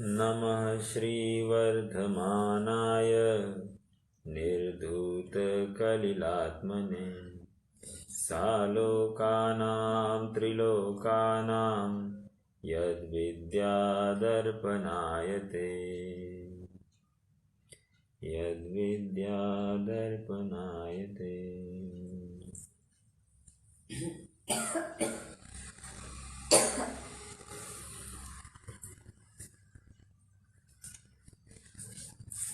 नमः श्रीवर्धमानाय निर्धूतकलिलात्मने सालोकानां त्रिलोकानां यद्विद्यादर्पणायते यद्विद्यादर्पणायते।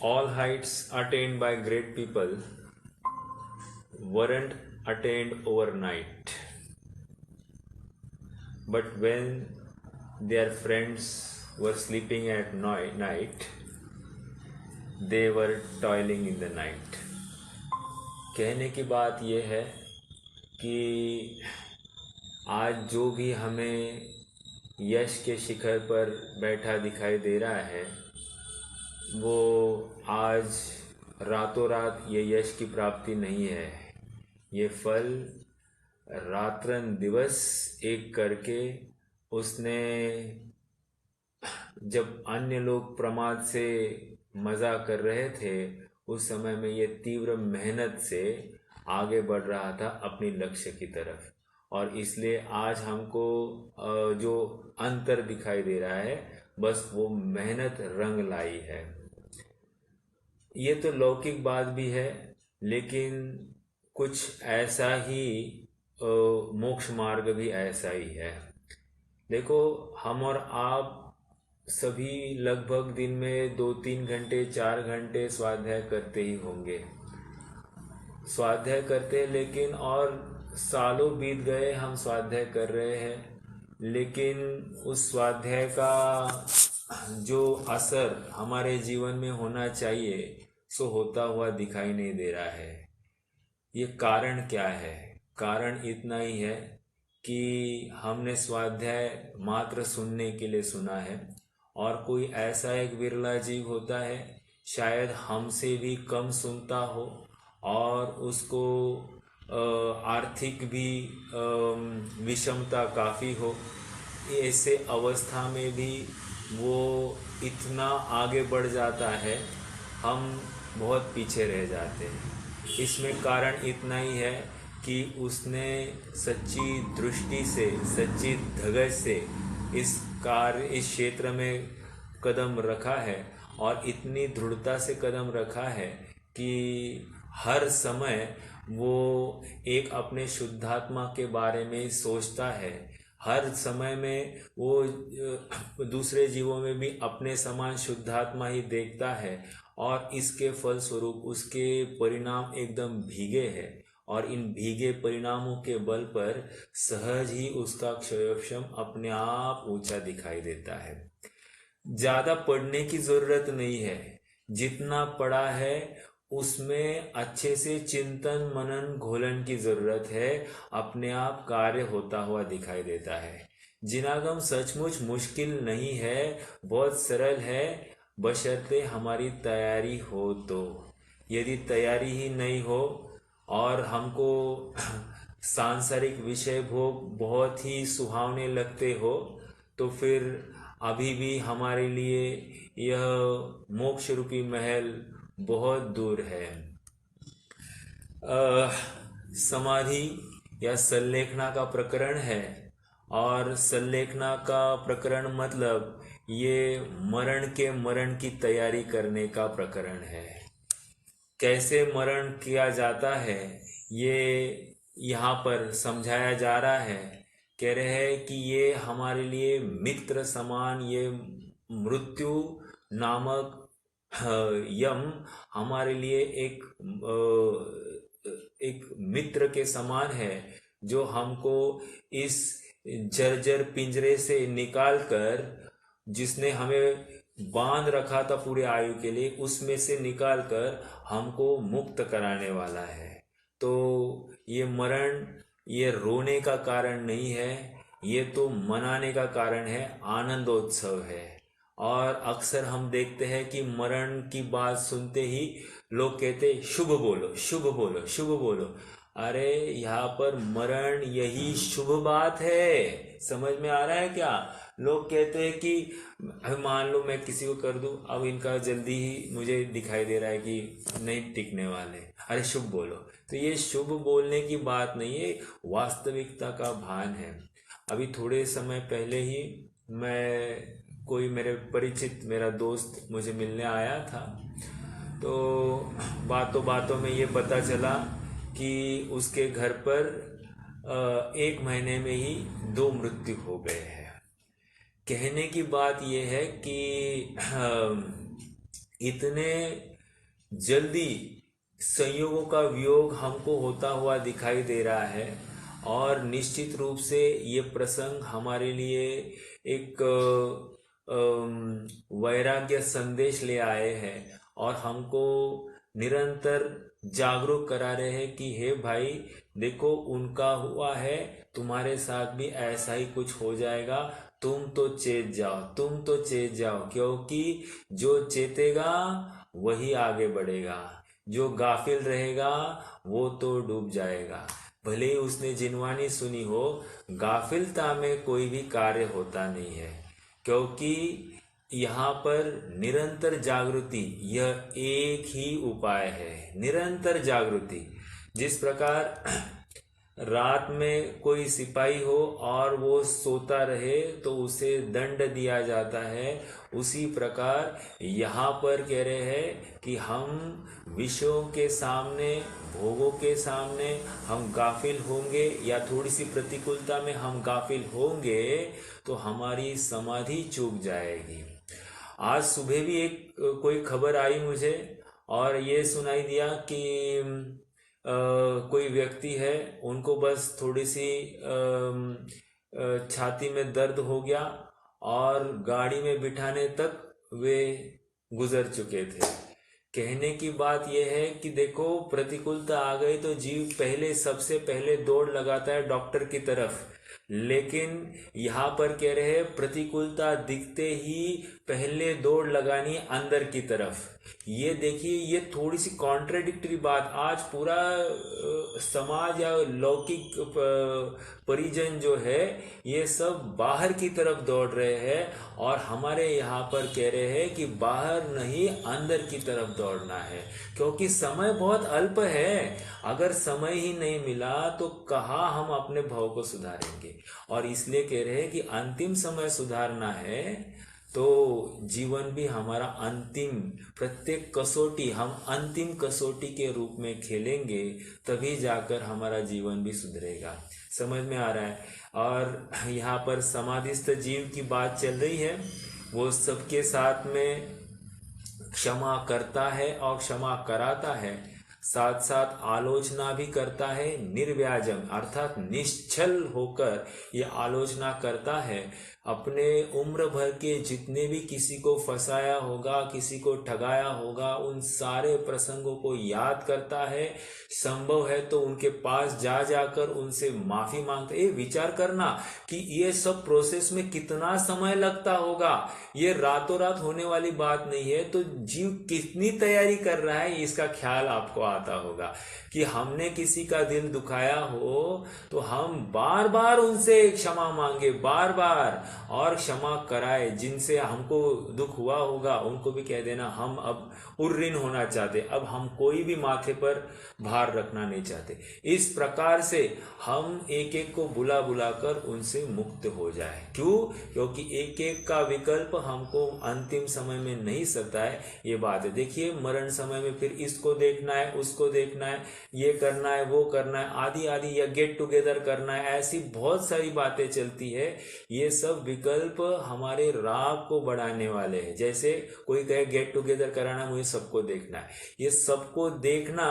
All heights attained by great people weren't attained overnight, but when their friends were sleeping at night, they were toiling in the night. कहने की बात यह है कि आज जो भी हमें यश के शिखर पर बैठा दिखाई दे रहा है, वो आज रातों रात ये यश की प्राप्ति नहीं है। ये फल रात्रन दिवस एक करके उसने, जब अन्य लोग प्रमाद से मज़ा कर रहे थे, उस समय में ये तीव्र मेहनत से आगे बढ़ रहा था अपनी लक्ष्य की तरफ। और इसलिए आज हमको जो अंतर दिखाई दे रहा है, बस वो मेहनत रंग लाई है। ये तो लौकिक बात भी है, लेकिन कुछ ऐसा ही मोक्ष मार्ग भी ऐसा ही है। देखो, हम और आप सभी लगभग दिन में 2-3 घंटे 4 घंटे स्वाध्याय करते ही होंगे। स्वाध्याय करते, लेकिन और सालों बीत गए हम स्वाध्याय कर रहे हैं, लेकिन उस स्वाध्याय का जो असर हमारे जीवन में होना चाहिए सो होता हुआ दिखाई नहीं दे रहा है। ये कारण क्या है? कारण इतना ही है कि हमने स्वाध्याय मात्र सुनने के लिए सुना है, और कोई ऐसा एक विरला जीव होता है, शायद हमसे भी कम सुनता हो और उसको आर्थिक भी विषमता काफ़ी हो। ऐसे अवस्था में भी वो इतना आगे बढ़ जाता है, हम बहुत पीछे रह जाते हैं। इसमें कारण इतना ही है कि उसने सच्ची दृष्टि से, सच्ची धगज से इस क्षेत्र में कदम रखा है, और इतनी दृढ़ता से कदम रखा है कि हर समय वो एक अपने शुद्धात्मा के बारे में सोचता है। हर समय में वो दूसरे जीवों में भी अपने समान शुद्धात्मा ही देखता है, और इसके फलस्वरूप उसके परिणाम एकदम भीगे हैं, और इन भीगे परिणामों के बल पर सहज ही उसका क्षयोक्षम अपने आप ऊंचा दिखाई देता है। ज़्यादा पढ़ने की ज़रूरत नहीं है, जितना पढ़ा है उसमें अच्छे से चिंतन मनन घोलन की ज़रूरत है, अपने आप कार्य होता हुआ दिखाई देता है। जिनागम सचमुच मुश्किल नहीं है, बहुत सरल है, बशर्ते हमारी तैयारी हो। तो यदि तैयारी ही नहीं हो और हमको सांसारिक विषय भोग बहुत ही सुहावने लगते हो, तो फिर अभी भी हमारे लिए यह मोक्ष रूपी महल बहुत दूर है। समाधि या संलेखना का प्रकरण है, और संलेखना का प्रकरण मतलब ये मरण की तैयारी करने का प्रकरण है। कैसे मरण किया जाता है ये यहाँ पर समझाया जा रहा है। कह रहे हैं कि ये हमारे लिए मित्र समान, ये मृत्यु नामक यम हमारे लिए एक मित्र के समान है, जो हमको इस जर्जर पिंजरे से निकाल कर, जिसने हमें बांध रखा था पूरे आयु के लिए, उसमें से निकाल कर हमको मुक्त कराने वाला है। तो ये मरण ये रोने का कारण नहीं है, ये तो मनाने का कारण है, आनंदोत्सव है। और अक्सर हम देखते हैं कि मरण की बात सुनते ही लोग कहते शुभ बोलो, शुभ बोलो, शुभ बोलो। अरे यहाँ पर मरण यही शुभ बात है, समझ में आ रहा है क्या? लोग कहते हैं कि मान लो मैं किसी को कर दूं, अब इनका जल्दी ही मुझे दिखाई दे रहा है कि नहीं टिकने वाले, अरे शुभ बोलो। तो ये शुभ बोलने की बात नहीं है, वास्तविकता का भान है। अभी थोड़े समय पहले ही कोई मेरे परिचित मेरा दोस्त मुझे मिलने आया था, तो बातों बातों में ये पता चला कि उसके घर पर 1 महीने में ही 2 मृत्यु हो गए हैं। कहने की बात यह है कि इतने जल्दी संयोगों का वियोग हमको होता हुआ दिखाई दे रहा है, और निश्चित रूप से ये प्रसंग हमारे लिए एक वैराग्य संदेश ले आए हैं, और हमको निरंतर जागरूक करा रहे हैं कि हे भाई देखो, उनका हुआ है, तुम्हारे साथ भी ऐसा ही कुछ हो जाएगा, तुम तो चेत जाओ, तुम तो चेत जाओ, क्योंकि जो चेतेगा वही आगे बढ़ेगा, जो गाफिल रहेगा वो तो डूब जाएगा। भले ही उसने जिनवानी सुनी हो, गाफिलता में कोई भी कार्य होता नहीं है, क्योंकि यहाँ पर निरंतर जागृति यह एक ही उपाय है। निरंतर जागृति, जिस प्रकार रात में कोई सिपाही हो और वो सोता रहे तो उसे दंड दिया जाता है, उसी प्रकार यहाँ पर कह रहे हैं कि हम विषयों के सामने, भोगों के सामने हम गाफिल होंगे, या थोड़ी सी प्रतिकूलता में हम गाफिल होंगे तो हमारी समाधि चूक जाएगी। आज सुबह भी कोई खबर आई मुझे, और ये सुनाई दिया कि कोई व्यक्ति है, उनको बस थोड़ी सी छाती में दर्द हो गया और गाड़ी में बिठाने तक वे गुजर चुके थे। कहने की बात यह है कि देखो, प्रतिकूलता आ गई तो जीव सबसे पहले दौड़ लगाता है डॉक्टर की तरफ, लेकिन यहाँ पर कह रहे हैं प्रतिकूलता दिखते ही पहले दौड़ लगानी अंदर की तरफ। ये देखिए, ये थोड़ी सी कॉन्ट्राडिक्टरी बात। आज पूरा समाज या लौकिक परिजन जो है, ये सब बाहर की तरफ दौड़ रहे हैं, और हमारे यहाँ पर कह रहे हैं कि बाहर नहीं, अंदर की तरफ दौड़ना है, क्योंकि समय बहुत अल्प है। अगर समय ही नहीं मिला तो कहाँ हम अपने भाव को सुधारेंगे। और इसलिए कह रहे हैं कि अंतिम समय सुधारना है तो जीवन भी हमारा अंतिम, प्रत्येक कसौटी हम अंतिम कसौटी के रूप में खेलेंगे, तभी जाकर हमारा जीवन भी सुधरेगा। समझ में आ रहा है। और यहाँ पर समाधिस्थ जीव की बात चल रही है, वो सबके साथ में क्षमा करता है और क्षमा कराता है, साथ साथ आलोचना भी करता है, निर्व्याजम अर्थात निश्चल होकर ये आलोचना करता है। अपने उम्र भर के जितने भी किसी को फंसाया होगा, किसी को ठगाया होगा, उन सारे प्रसंगों को याद करता है। संभव है तो उनके पास जा जाकर उनसे माफी मांगता है। विचार करना कि ये सब प्रोसेस में कितना समय लगता होगा, ये रातों रात होने वाली बात नहीं है। तो जीव कितनी तैयारी कर रहा है, इसका ख्याल आपको आता होगा कि हमने किसी का दिल दुखाया हो तो हम बार बार उनसे क्षमा मांगे, बार बार, और क्षमा कराए। जिनसे हमको दुख हुआ होगा उनको भी कह देना हम अब उर्ऋण होना चाहते, अब हम कोई भी माथे पर भार रखना नहीं चाहते। इस प्रकार से हम एक एक को बुला बुला कर उनसे मुक्त हो जाए। क्यों? क्योंकि एक एक का विकल्प हमको अंतिम समय में नहीं सताए, ये बात है। देखिए, मरण समय में फिर इसको देखना है, उसको देखना है, ये करना है, वो करना है, आदि आदि, या गेट टुगेदर करना है, ऐसी बहुत सारी बातें चलती है। ये सब विकल्प हमारे राग को बढ़ाने वाले हैं। जैसे कोई कहे गेट टुगेदर कराना, मुझे सबको देखना है, ये सबको देखना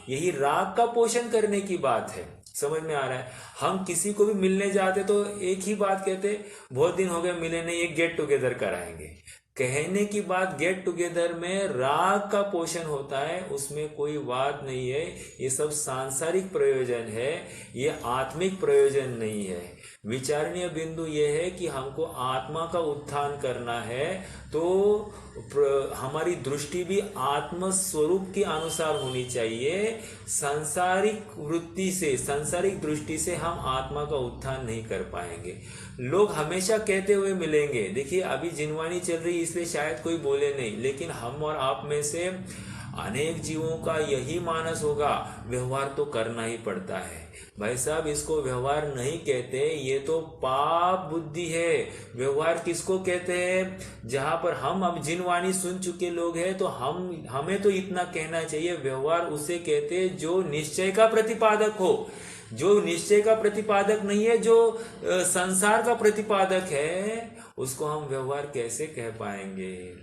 यही राग का पोषण करने की बात है। समझ में आ रहा है। हम किसी को भी मिलने जाते तो एक ही बात कहते, बहुत दिन हो गए मिले नहीं, एक गेट टुगेदर कराएंगे। कहने की बात, गेट टुगेदर में राग का पोषण होता है, उसमें कोई बात नहीं है। ये सब सांसारिक प्रयोजन है, ये आत्मिक प्रयोजन नहीं है। विचारणीय बिंदु ये है कि हमको आत्मा का उत्थान करना है, तो हमारी दृष्टि भी आत्म स्वरूप के अनुसार होनी चाहिए। सांसारिक वृत्ति से, सांसारिक दृष्टि से हम आत्मा का उत्थान नहीं कर पाएंगे। लोग हमेशा कहते हुए मिलेंगे, देखिए अभी जिनवाणी चल रही इसलिए शायद कोई बोले नहीं, लेकिन हम और आप में से अनेक जीवों का यही मानस होगा, व्यवहार तो करना ही पड़ता है। भाई साहब, इसको व्यवहार नहीं कहते, ये तो पाप बुद्धि है। व्यवहार किसको कहते हैं? जहां पर हम अब जिनवाणी सुन चुके लोग हैं, तो हमें तो इतना कहना चाहिए, व्यवहार उसे कहते हैं जो निश्चय का प्रतिपादक हो। जो निश्चय का प्रतिपादक नहीं है, जो संसार का प्रतिपादक है, उसको हम व्यवहार कैसे कह पाएंगे?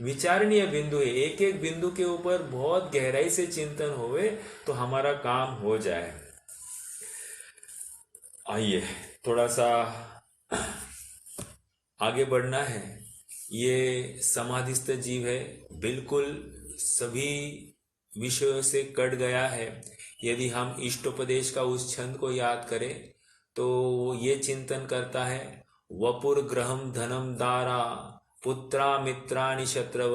विचारणीय बिंदु है, एक एक बिंदु के ऊपर बहुत गहराई से चिंतन होवे तो हमारा काम हो जाए। आइए थोड़ा सा आगे बढ़ना है। ये समाधिस्थ जीव है, बिल्कुल सभी विषयों से कट गया है। यदि हम इष्टोपदेश का उस छंद को याद करें तो ये चिंतन करता है, वपुर ग्रहम धनम दारा पुत्रा मित्राणि शत्रव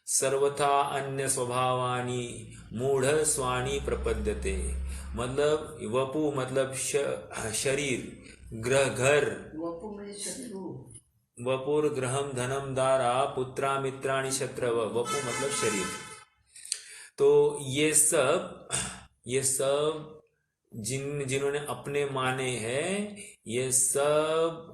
सर्वथा अन्य स्वभावानी मूढ़ स्वाणी प्रपद्यते। मतलब वपु मतलब शरीर, ग्रह घर, वपुर ग्रहम धनम दारा पुत्रा मित्राणि शत्रव, वपु मतलब शरीर। तो ये सब जिन्होंने अपने माने हैं, ये सब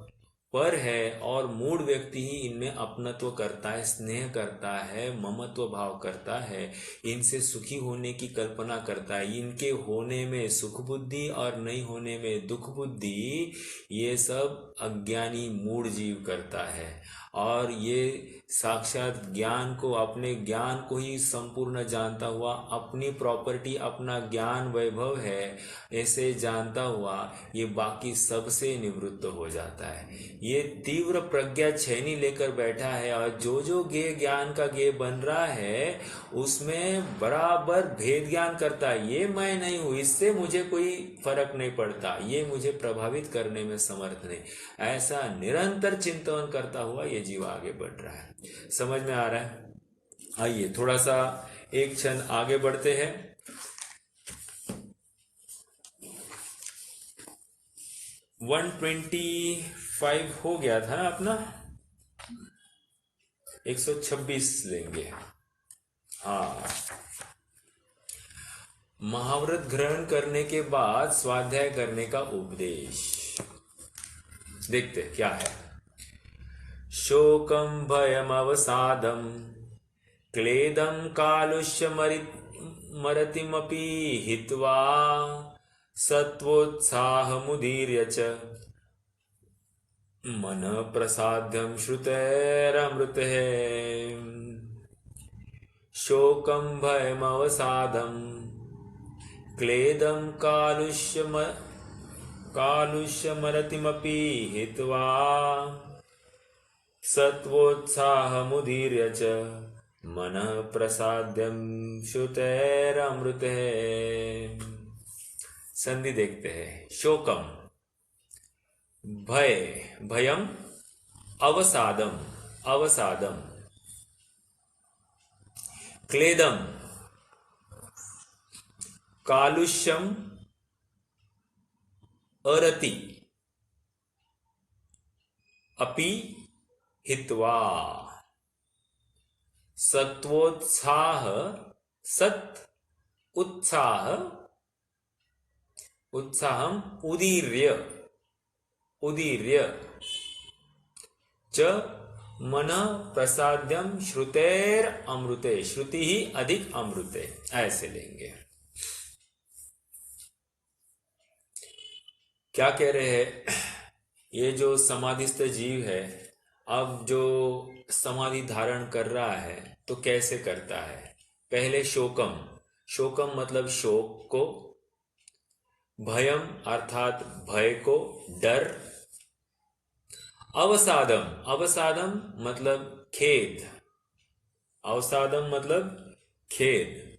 पर है, और मूढ़ व्यक्ति ही इनमें अपनत्व करता है, स्नेह करता है, ममत्व भाव करता है, इनसे सुखी होने की कल्पना करता है। इनके होने में सुख बुद्धि और नहीं होने में दुख बुद्धि, ये सब अज्ञानी मूढ़ जीव करता है। और ये साक्षात ज्ञान को, अपने ज्ञान को ही संपूर्ण जानता हुआ, अपनी प्रॉपर्टी अपना ज्ञान वैभव है ऐसे जानता हुआ, ये बाकी सबसे निवृत्त हो जाता है। ये तीव्र प्रज्ञा छेनी लेकर बैठा है, और जो गे ज्ञान का गे बन रहा है उसमें बराबर भेद ज्ञान करता है। ये मैं नहीं हूं, इससे मुझे कोई फर्क नहीं पड़ता, ये मुझे प्रभावित करने में समर्थ नहीं, ऐसा निरंतर चिंतन करता हुआ ये जीव आगे बढ़ रहा है। समझ में आ रहा है? आइए थोड़ा सा एक क्षण आगे बढ़ते हैं। 125 हो गया था ना अपना, 126 लेंगे। हाँ, महाव्रत ग्रहण करने के बाद स्वाध्याय करने का उपदेश देखते क्या है। शोकम भयम अवसादम क्लेदम कालुष्य मरतिमपि हित्वा सत्वोत्साहमुदीर्य च मन प्रसाद्यम श्रुतैरमृते। शोकम भयम अवसादम क्लेदम कालुष्यमरतिमपि हित्वा सत्वोत्साहमुदीर्य च मनः प्रसाद्यम श्रुतैरमृते। संधि देखते हैं। शोकम भय, भयम, अवसादम, अवसादम, क्लेदम, कालुष्यम, अरति, अपि हित्वा, सत्वोत्साह, सत् उत्साह, उत्साहम उदीर्य, उदीर्य च मन प्रसाद्यम श्रुतेर अमृते। श्रुति ही अधिक अमृते, ऐसे लेंगे। क्या कह रहे हैं? ये जो समाधिस्थ जीव है, अब जो समाधि धारण कर रहा है तो कैसे करता है? पहले शोकम, शोकम मतलब शोक को, भयम अर्थात भय को, डर, अवसादम, अवसादम मतलब खेद, अवसादम मतलब खेद,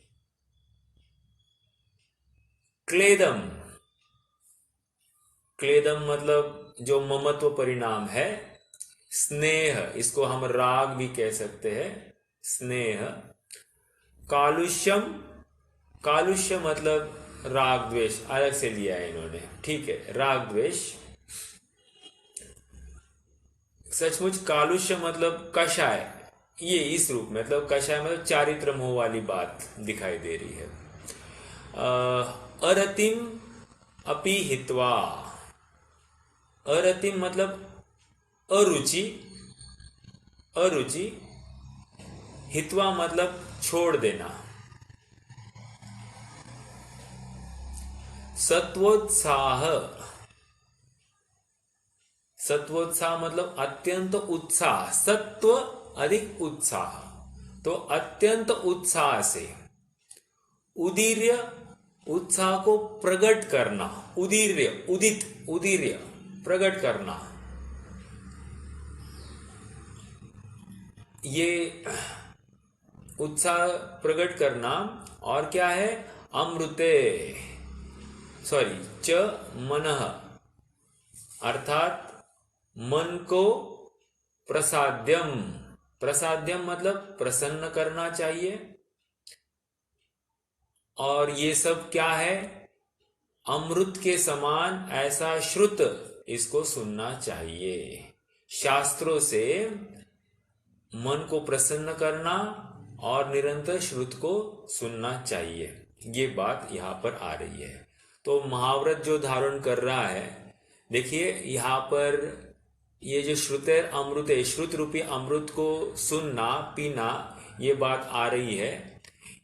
क्लेदम, क्लेदम मतलब जो ममत्व परिणाम है, स्नेह, इसको हम राग भी कह सकते हैं, स्नेह। कालुष्यम, कालुष्य मतलब राग द्वेष, अलग से लिया है इन्होंने, ठीक है, राग द्वेष। सचमुच कालुष्य मतलब कषाय, ये इस रूप में, मतलब कषाय मतलब चारित्र मोह वाली बात दिखाई दे रही है। अरतिम अपि हित्वा, अरतिम मतलब अरुचि, अरुचि, हित्वा मतलब छोड़ देना। सत्वोत्साह, सत्वोत्साह मतलब अत्यंत उत्साह, सत्व अधिक उत्साह, तो अत्यंत उत्साह से। उदीर्य, उत्साह को प्रकट करना, उदीर्य, उदित, उदीर्य, प्रकट करना। ये उत्साह प्रकट करना। और क्या है, अमृते, सॉरी, च मनः, अर्थात मन को प्रसाद्यम, प्रसाद्यम मतलब प्रसन्न करना चाहिए। और ये सब क्या है, अमृत के समान ऐसा श्रुत, इसको सुनना चाहिए। शास्त्रों से मन को प्रसन्न करना और निरंतर श्रुत को सुनना चाहिए, ये बात यहां पर आ रही है। तो महाव्रत जो धारण कर रहा है, देखिए यहां पर ये जो श्रुतेर अमृत है, श्रुत रूपी अमृत को सुनना पीना, ये बात आ रही है।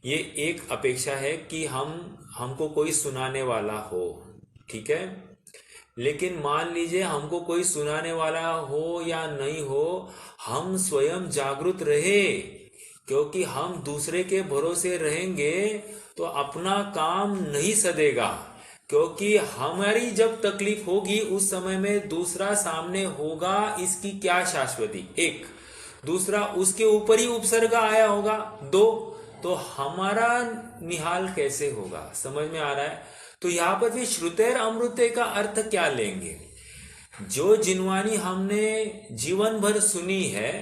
ये एक अपेक्षा है कि हमको कोई सुनाने वाला हो, ठीक है। लेकिन मान लीजिए हमको कोई सुनाने वाला हो या नहीं हो, हम स्वयं जागृत रहे, क्योंकि हम दूसरे के भरोसे रहेंगे तो अपना काम नहीं सदेगा। क्योंकि हमारी जब तकलीफ होगी उस समय में दूसरा सामने होगा, इसकी क्या शाश्वती, एक। दूसरा, उसके ऊपर ही उपसर्ग आया होगा, दो, तो हमारा निहाल कैसे होगा, समझ में आ रहा है। तो यहां पर भी श्रुतेर अमृते का अर्थ क्या लेंगे, जो जिनवानी हमने जीवन भर सुनी है,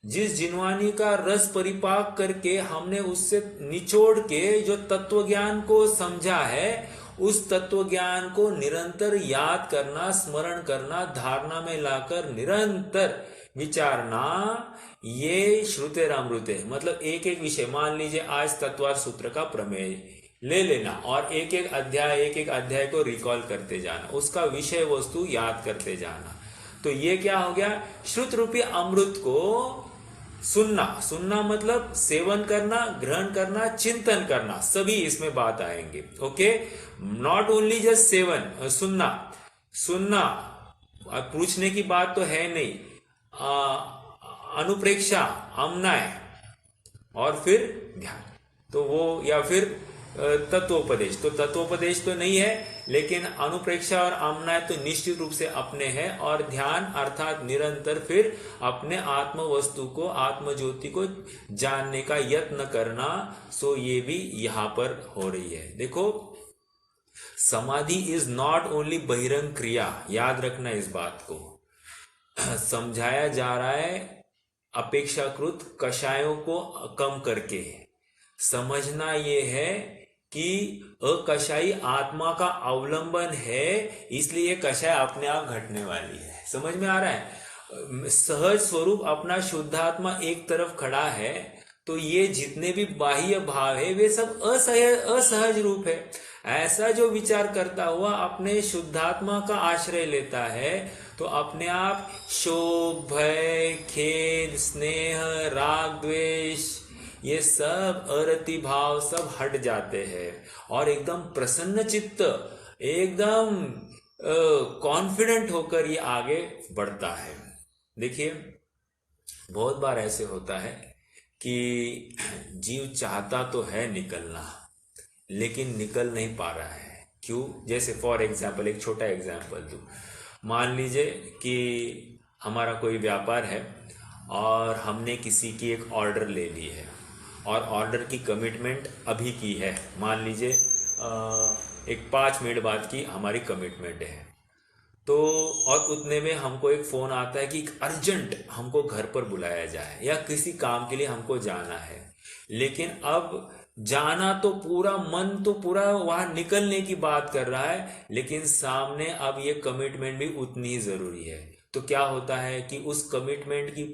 जिस जिनवानी का रस परिपाक करके हमने उससे निचोड़ के जो तत्व ज्ञान को समझा है, उस तत्व ज्ञान को निरंतर याद करना, स्मरण करना, धारणा में लाकर निरंतर विचारना, ये श्रुतेर अमृते। मतलब एक एक विषय, मान लीजिए आज तत्वार सूत्र का प्रमेय ले लेना और एक एक अध्याय को रिकॉल करते जाना, उसका विषय वस्तु याद करते जाना। तो ये क्या हो गया, श्रुत रूपी अमृत को सुनना। सुनना मतलब सेवन करना, ग्रहण करना, चिंतन करना, सभी इसमें बात आएंगे। Okay, not only just seven, सुनना, सुनना, पूछने की बात तो है नहीं, अनुप्रेक्षा, अमनाय, और फिर ध्यान, तो वो, या फिर तत्वोपदेश, तो तत्वोपदेश तो नहीं है, लेकिन अनुप्रेक्षा और आमनाय तो निश्चित रूप से अपने हैं। और ध्यान अर्थात निरंतर फिर अपने आत्म वस्तु को, आत्म ज्योति को जानने का यत्न करना, सो ये भी यहां पर हो रही है। देखो, समाधि इज नॉट ओनली बहिरंग क्रिया, याद रखना इस बात को। समझाया जा रहा है अपेक्षाकृत कषायों को कम करके। समझना ये है कि अकषाई आत्मा का अवलंबन है, इसलिए कषाय अपने आप घटने वाली है। समझ में आ रहा है, सहज स्वरूप अपना शुद्धात्मा एक तरफ खड़ा है, तो ये जितने भी बाह्य भाव है वे सब असहज रूप है। ऐसा जो विचार करता हुआ अपने शुद्धात्मा का आश्रय लेता है, तो अपने आप शोक, भय, खेद, स्नेह, राग, द्वेष, ये सब अरति भाव सब हट जाते हैं और एकदम प्रसन्न चित्त, एकदम कॉन्फिडेंट होकर ये आगे बढ़ता है। देखिए, बहुत बार ऐसे होता है कि जीव चाहता तो है निकलना, लेकिन निकल नहीं पा रहा है। क्यों? जैसे फॉर एग्जाम्पल, एक छोटा एग्जाम्पल दूं। मान लीजिए कि हमारा कोई व्यापार है और हमने किसी की एक ऑर्डर ले ली है और ऑर्डर की कमिटमेंट अभी की है। मान लीजिए एक 5 मिनट बाद की हमारी कमिटमेंट है। तो और उतने में हमको एक फोन आता है कि अर्जेंट हमको घर पर बुलाया जाए या किसी काम के लिए हमको जाना है। लेकिन अब जाना तो पूरा मन तो पूरा वहां निकलने की बात कर रहा है, लेकिन सामने अब ये कमिटमेंट भी उतनी ही जरूरी है। तो क्या होता है कि उस कमिटमेंट की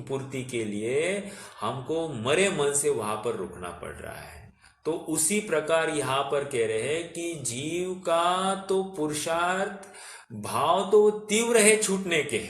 पूर्ति के लिए हमको मरे मन से वहां पर रुकना पड़ रहा है। तो उसी प्रकार यहां पर कह रहे हैं कि जीव का तो पुरुषार्थ भाव तो तीव्र है छूटने के,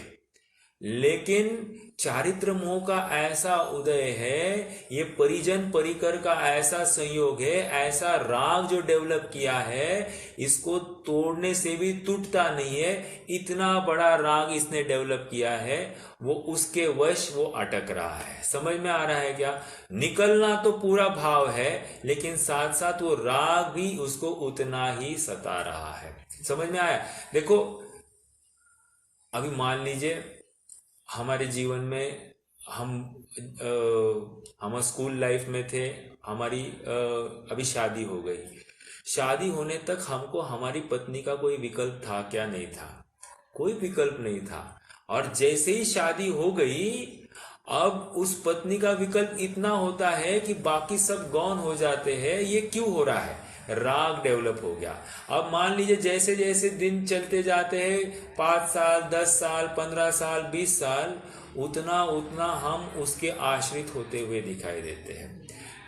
लेकिन चारित्र मोह का ऐसा उदय है, ये परिजन परिकर का ऐसा संयोग है, ऐसा राग जो डेवलप किया है, इसको तोड़ने से भी टूटता नहीं है। इतना बड़ा राग इसने डेवलप किया है, वो उसके वश वो अटक रहा है। समझ में आ रहा है क्या? निकलना तो पूरा भाव है, लेकिन साथ साथ वो राग भी उसको उतना ही सता रहा है। समझ में आया? देखो अभी मान लीजिए हमारे जीवन में हम स्कूल लाइफ में थे, हमारी अभी शादी हो गई। शादी होने तक हमको हमारी पत्नी का कोई विकल्प था क्या? नहीं था, कोई विकल्प नहीं था। और जैसे ही शादी हो गई, अब उस पत्नी का विकल्प इतना होता है कि बाकी सब गौण हो जाते हैं। ये क्यों हो रहा है? राग डेवलप हो गया। अब मान लीजिए जैसे जैसे दिन चलते जाते हैं, 5 साल 10 साल 15 साल 20 साल, उतना उतना हम उसके आश्रित होते हुए दिखाई देते हैं।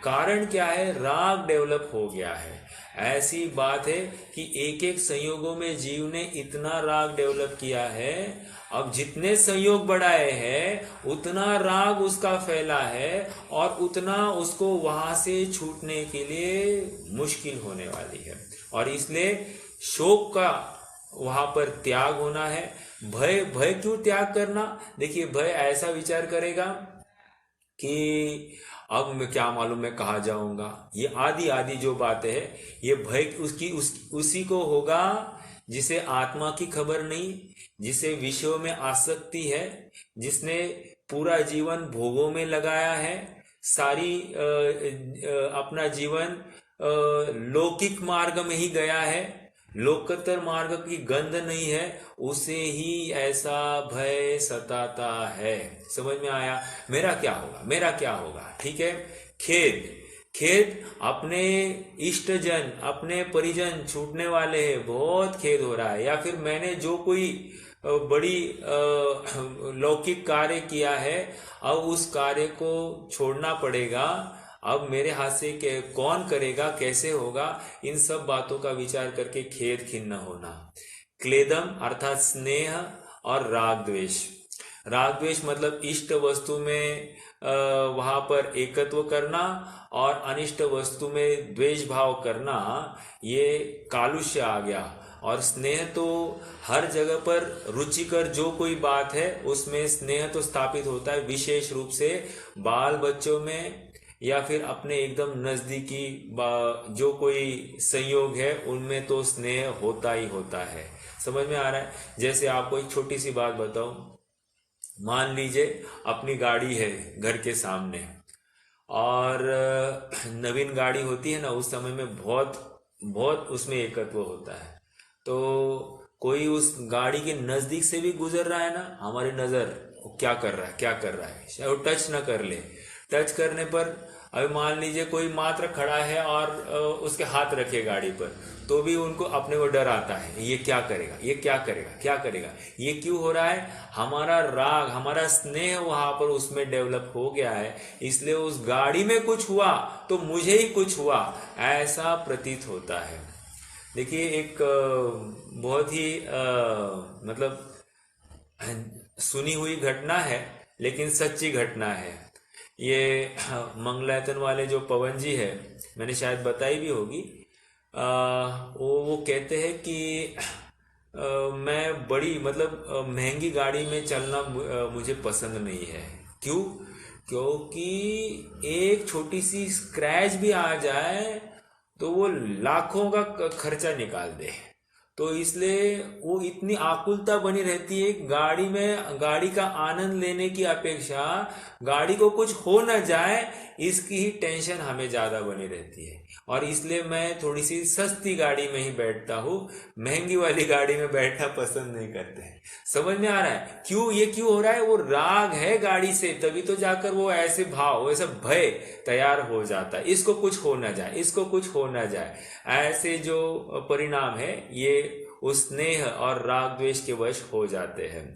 कारण क्या है? राग डेवलप हो गया है। ऐसी बात है कि एक एक संयोगों में जीव ने इतना राग डेवलप किया है। अब जितने संयोग बढ़ाए हैं, उतना राग उसका फैला है और उतना उसको वहां से छूटने के लिए मुश्किल होने वाली है। और इसलिए शोक का वहां पर त्याग होना है। भय, भय क्यों त्याग करना? देखिए, भय ऐसा विचार करेगा कि अब मैं क्या मालूम मैं कहाँ जाऊंगा, ये आदि आदि जो बातें है, ये भय उसी को होगा जिसे आत्मा की खबर नहीं, जिसे विषयों में आसक्ति है, जिसने पूरा जीवन भोगों में लगाया है, सारी अपना जीवन लौकिक मार्ग में ही गया है, लोकोत्तर मार्ग की गंध नहीं है, उसे ही ऐसा भय सताता है। समझ में आया? मेरा क्या होगा, मेरा क्या होगा? ठीक है। खेद, खेद अपने इष्टजन अपने परिजन छूटने वाले हैं, बहुत खेद हो रहा है। या फिर मैंने जो कोई बड़ी लौकिक कार्य किया है, अब उस कार्य को छोड़ना पड़ेगा। अब मेरे हाथ से कौन करेगा, कैसे होगा? इन सब बातों का विचार करके खेद खिन्न होना। क्लेदम अर्थात स्नेह और राग द्वेष। राग द्वेष मतलब इष्ट वस्तु में वहां पर एकत्व करना और अनिष्ट वस्तु में द्वेष भाव करना, ये कालुष्य आ गया। और स्नेह तो हर जगह पर रुचिकर जो कोई बात है उसमें स्नेह तो स्थापित होता है, विशेष रूप से बाल बच्चों में या फिर अपने एकदम नजदीकी जो कोई संयोग है उनमें तो स्नेह होता ही होता है। समझ में आ रहा है? जैसे आपको एक छोटी सी बात बताऊं, मान लीजिए अपनी गाड़ी है घर के सामने, और नवीन गाड़ी होती है ना, उस समय में बहुत बहुत उसमें एकत्व होता है। तो कोई उस गाड़ी के नजदीक से भी गुजर रहा है ना, हमारी नजर क्या कर रहा है, क्या कर रहा है, शायद वो टच ना कर ले। टच करने पर अभी मान लीजिए कोई मात्र खड़ा है और उसके हाथ रखे गाड़ी पर, तो भी उनको अपने को डर आता है, ये क्या करेगा, ये क्या करेगा, क्या करेगा। ये क्यों हो रहा है? हमारा राग, हमारा स्नेह वहां पर उसमें डेवलप हो गया है, इसलिए उस गाड़ी में कुछ हुआ तो मुझे ही कुछ हुआ, ऐसा प्रतीत होता है। देखिए, एक बहुत ही मतलब सुनी हुई घटना है, लेकिन सच्ची घटना है। ये मंगलायतन वाले जो पवन जी है, मैंने शायद बताई भी होगी। वो कहते हैं कि मैं बड़ी मतलब महंगी गाड़ी में चलना मुझे पसंद नहीं है। क्यों? क्योंकि एक छोटी सी स्क्रैच भी आ जाए तो वो लाखों का खर्चा निकाल दे। तो इसलिए वो इतनी आकुलता बनी रहती है गाड़ी में, गाड़ी का आनंद लेने की अपेक्षा गाड़ी को कुछ हो ना जाए इसकी ही टेंशन हमें ज्यादा बनी रहती है। और इसलिए मैं थोड़ी सी सस्ती गाड़ी में ही बैठता हूँ, महंगी वाली गाड़ी में बैठना पसंद नहीं करते हैं। समझ में आ रहा है क्यों ये क्यों हो रहा है? वो राग है गाड़ी से, तभी तो जाकर वो ऐसे भाव, ऐसा भय तैयार हो जाता है, इसको कुछ हो ना जाए, इसको कुछ हो ना जाए। ऐसे जो परिणाम है ये उस स्नेह और राग द्वेष के वश हो जाते हैं।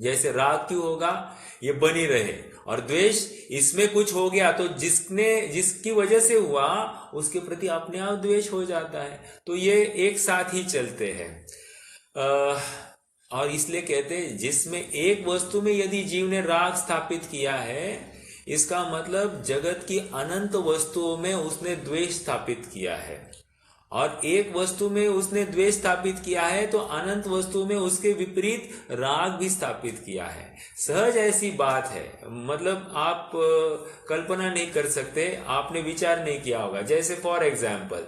जैसे राग क्यों होगा? ये बनी रहे, और द्वेष इसमें कुछ हो गया तो जिसकी वजह से हुआ उसके प्रति अपने आप द्वेष हो जाता है। तो ये एक साथ ही चलते हैं। और इसलिए कहते हैं जिसमें एक वस्तु में यदि जीव ने राग स्थापित किया है, इसका मतलब जगत की अनंत वस्तुओं में उसने द्वेष स्थापित किया है। और एक वस्तु में उसने द्वेष स्थापित किया है तो अनंत वस्तु में उसके विपरीत राग भी स्थापित किया है। सहज ऐसी बात है, मतलब आप कल्पना नहीं कर सकते, आपने विचार नहीं किया होगा। जैसे फॉर एग्जाम्पल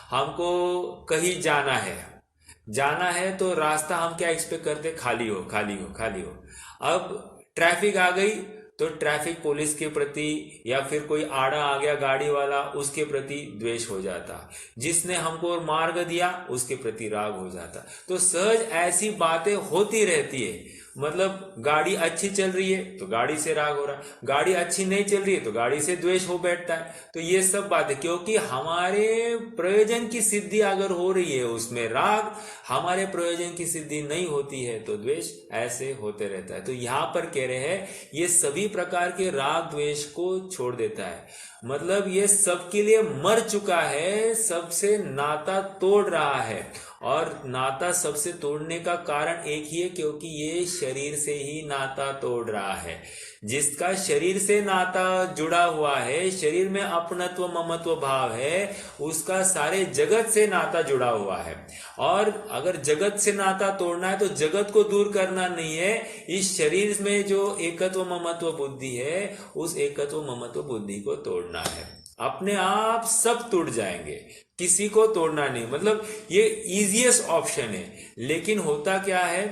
हमको कहीं जाना है तो रास्ता हम क्या एक्सपेक्ट करते? खाली हो, खाली हो, खाली हो। अब ट्रैफिक आ गई तो ट्रैफिक पुलिस के प्रति या फिर कोई आड़ा आ गया गाड़ी वाला, उसके प्रति द्वेष हो जाता। जिसने हमको मार्ग दिया उसके प्रति राग हो जाता। तो सहज ऐसी बातें होती रहती है। मतलब गाड़ी अच्छी चल रही है तो गाड़ी से राग हो रहा है, गाड़ी अच्छी नहीं चल रही है तो गाड़ी से द्वेष हो बैठता है। तो ये सब बातें, क्योंकि हमारे प्रयोजन की सिद्धि अगर हो रही है उसमें राग, हमारे प्रयोजन की सिद्धि नहीं होती है तो द्वेष, ऐसे होते रहता है। तो यहाँ पर कह रहे हैं ये सभी प्रकार के राग द्वेष को छोड़ देता है। मतलब ये सबके लिए मर चुका है, सबसे नाता तोड़ रहा है। और नाता सबसे तोड़ने का कारण एक ही है, क्योंकि ये शरीर से ही नाता तोड़ रहा है। जिसका शरीर से नाता जुड़ा हुआ है, शरीर में अपनत्व ममत्व भाव है, उसका सारे जगत से नाता जुड़ा हुआ है। और अगर जगत से नाता तोड़ना है तो जगत को दूर करना नहीं है, इस शरीर में जो एकत्व ममत्व बुद्धि है उस एकत्व ममत्व बुद्धि को तोड़ना है। अपने आप सब टूट जाएंगे, किसी को तोड़ना नहीं। मतलब ये इजीएस्ट ऑप्शन है। लेकिन होता क्या है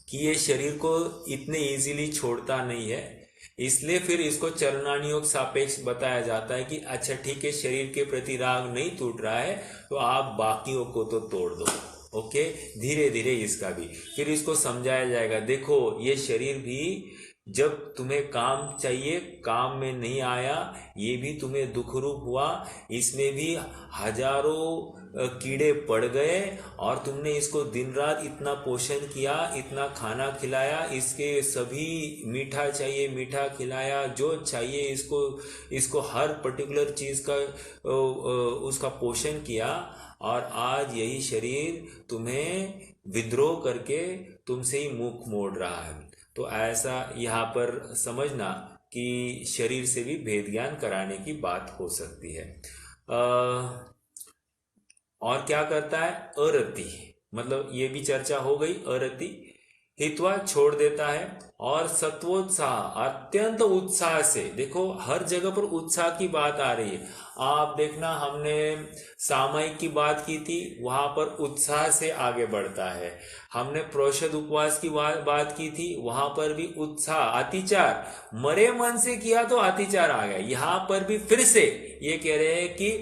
कि ये शरीर को इतने इजीली छोड़ता नहीं है, इसलिए फिर इसको चरणानुयोग सापेक्ष बताया जाता है कि अच्छा ठीक है, शरीर के प्रति राग नहीं टूट रहा है तो आप बाकियों को तो तोड़ दो। ओके, धीरे धीरे इसका भी फिर इसको समझाया जाएगा। देखो ये शरीर भी जब तुम्हें काम चाहिए काम में नहीं आया, ये भी तुम्हें दुख रूप हुआ, इसमें भी हजारों कीड़े पड़ गए और तुमने इसको दिन रात इतना पोषण किया, इतना खाना खिलाया, इसके सभी मीठा चाहिए मीठा खिलाया, जो चाहिए इसको हर पर्टिकुलर चीज का उसका पोषण किया, और आज यही शरीर तुम्हें विद्रोह करके तुमसे ही मुख मोड़ रहा है। तो ऐसा यहाँ पर समझना कि शरीर से भी भेद ज्ञान कराने की बात हो सकती है। और क्या करता है? अरति, मतलब ये भी चर्चा हो गई। अरति हित्वा छोड़ देता है, और सत्वोत्साह अत्यंत उत्साह से, देखो हर जगह पर उत्साह की बात आ रही है। आप देखना हमने सामयिक की बात की थी, वहां पर उत्साह से आगे बढ़ता है। हमने प्रोषद उपवास की बात की थी, वहां पर भी उत्साह, अतिचार, मरे मन से किया तो अतिचार आ गया। यहाँ पर भी फिर से ये कह रहे हैं कि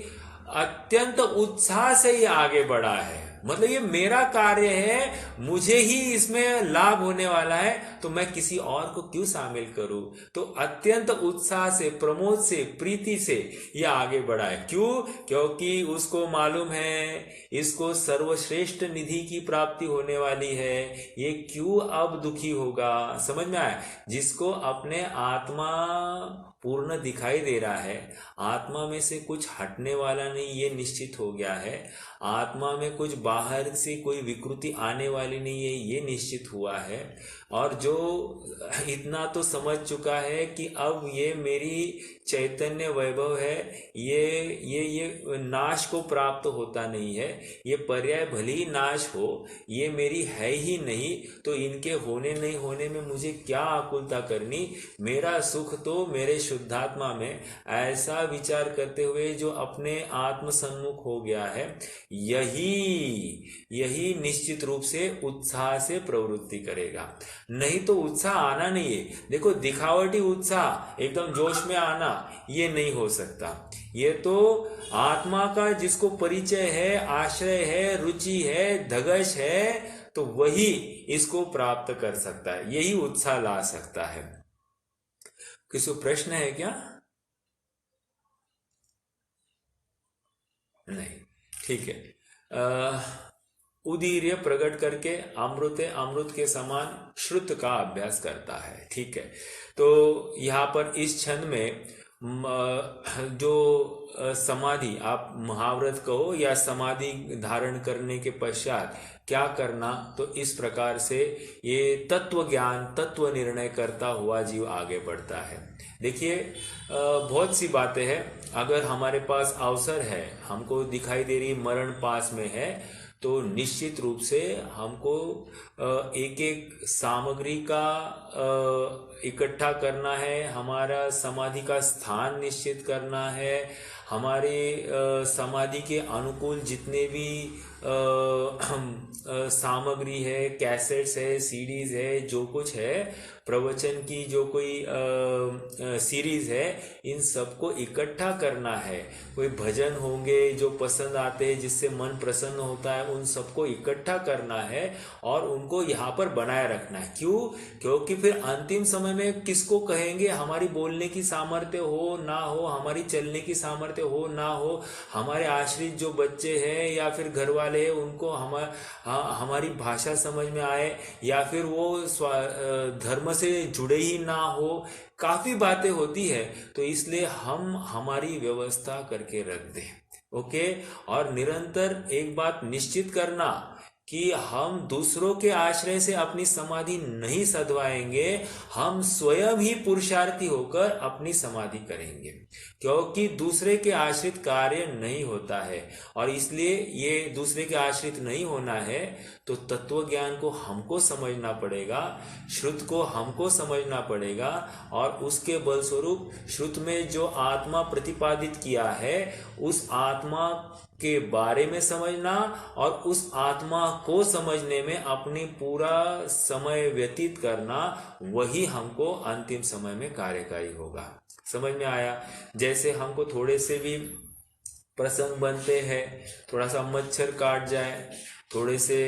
अत्यंत उत्साह से ये आगे बढ़ा है। मतलब ये मेरा कार्य है, मुझे ही इसमें लाभ होने वाला है, तो मैं किसी और को क्यों शामिल करूं। तो अत्यंत उत्साह से, प्रमोद से, प्रीति से ये आगे बढ़ा है। क्यों? क्योंकि उसको मालूम है इसको सर्वश्रेष्ठ निधि की प्राप्ति होने वाली है, ये क्यों अब दुखी होगा। समझ में आया? जिसको अपने आत्मा पूर्ण दिखाई दे रहा है, आत्मा में से कुछ हटने वाला नहीं, ये निश्चित हो गया है। आत्मा में कुछ बाहर से कोई विकृति आने वाली नहीं है, ये निश्चित हुआ है। और जो इतना तो समझ चुका है कि अब ये मेरी चैतन्य वैभव है, ये नाश को प्राप्त होता नहीं है, ये पर्याय भले ही नाश हो, ये मेरी है ही नहीं, तो इनके होने नहीं होने में मुझे क्या आकुलता करनी, मेरा सुख तो मेरे शुद्धात्मा में, ऐसा विचार करते हुए जो अपने आत्म सन्मुख हो गया है, यही निश्चित रूप से उत्साह से प्रवृत्ति करेगा। नहीं तो उत्साह आना नहीं है। देखो, दिखावटी उत्साह एकदम जोश में आना ये नहीं हो सकता। ये तो आत्मा का जिसको परिचय है, आश्रय है, रुचि है, धगश है, तो वही इसको प्राप्त कर सकता है, यही उत्साह ला सकता है। किसी को प्रश्न है क्या? नहीं, ठीक है। उदीर्य प्रकट करके अमृते अमृत के समान श्रुत का अभ्यास करता है। ठीक है, तो यहाँ पर इस क्षण में जो समाधि, आप महाव्रत कहो या समाधि धारण करने के पश्चात क्या करना, तो इस प्रकार से ये तत्व ज्ञान, तत्व निर्णय करता हुआ जीव आगे बढ़ता है। देखिए, बहुत सी बातें हैं। अगर हमारे पास अवसर है, हमको दिखाई दे रही मरण पास में है, तो निश्चित रूप से हमको एक एक सामग्री का इकट्ठा करना है, हमारा समाधि का स्थान निश्चित करना है, हमारे समाधि के अनुकूल जितने भी सामग्री है, कैसेट्स है, सीडीज है, जो कुछ है, प्रवचन की जो कोई सीरीज है, इन सबको इकट्ठा करना है। कोई भजन होंगे जो पसंद आते हैं, जिससे मन प्रसन्न होता है, उन सबको इकट्ठा करना है और उनको यहाँ पर बनाए रखना है। क्यों? क्योंकि फिर अंतिम समय में किसको कहेंगे, हमारी बोलने की सामर्थ्य हो ना हो, हमारी चलने की सामर्थ्य हो ना हो, हमारे आश्रित जो बच्चे हैं या फिर घर वाले हैं, उनको हमारी भाषा समझ में आए, या फिर वो धर्म से जुड़े ही ना हो, काफी बातें होती है। तो इसलिए हम हमारी व्यवस्था करके रख दें। ओके, और निरंतर एक बात निश्चित करना कि हम दूसरों के आश्रय से अपनी समाधि नहीं सधवाएंगे, हम स्वयं ही पुरुषार्थी होकर अपनी समाधि करेंगे, क्योंकि दूसरे के आश्रित कार्य नहीं होता है। और इसलिए ये दूसरे के आश्रित नहीं होना है, तो तत्व ज्ञान को हमको समझना पड़ेगा, श्रुत को हमको समझना पड़ेगा, और उसके बलस्वरूप श्रुत में जो आत्मा प्रतिपादित किया है, उस आत्मा के बारे में समझना, और उस आत्मा को समझने में अपनी पूरा समय व्यतीत करना, वही हमको अंतिम समय में कार्यकारी होगा। समझ में आया? जैसे हमको थोड़े से भी प्रसंग बनते हैं, थोड़ा सा मच्छर काट जाए, थोड़े से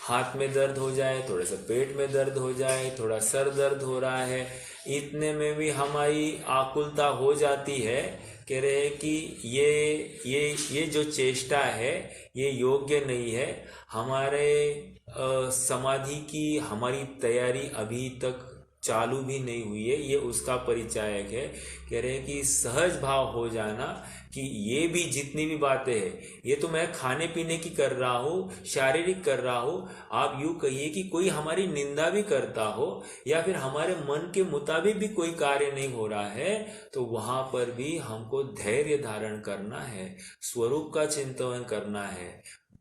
हाथ में दर्द हो जाए, थोड़े से पेट में दर्द हो जाए, थोड़ा सर दर्द हो रहा है, इतने में भी हमारी आकुलता हो जाती है, कह रहे हैं कि ये जो चेष्टा है ये योग्य नहीं है, हमारे समाधि की हमारी तैयारी अभी तक चालू भी नहीं हुई है, ये उसका परिचायक है। कह रहे हैं कि सहज भाव हो जाना कि ये भी जितनी भी बातें हैं, ये तो मैं खाने पीने की कर रहा हूँ, शारीरिक कर रहा हूँ, आप यूँ कहिए कि कोई हमारी निंदा भी करता हो, या फिर हमारे मन के मुताबिक भी कोई कार्य नहीं हो रहा है, तो वहाँ पर भी हमको धैर्य धारण करना है, स्वरूप का चिंतन करना है।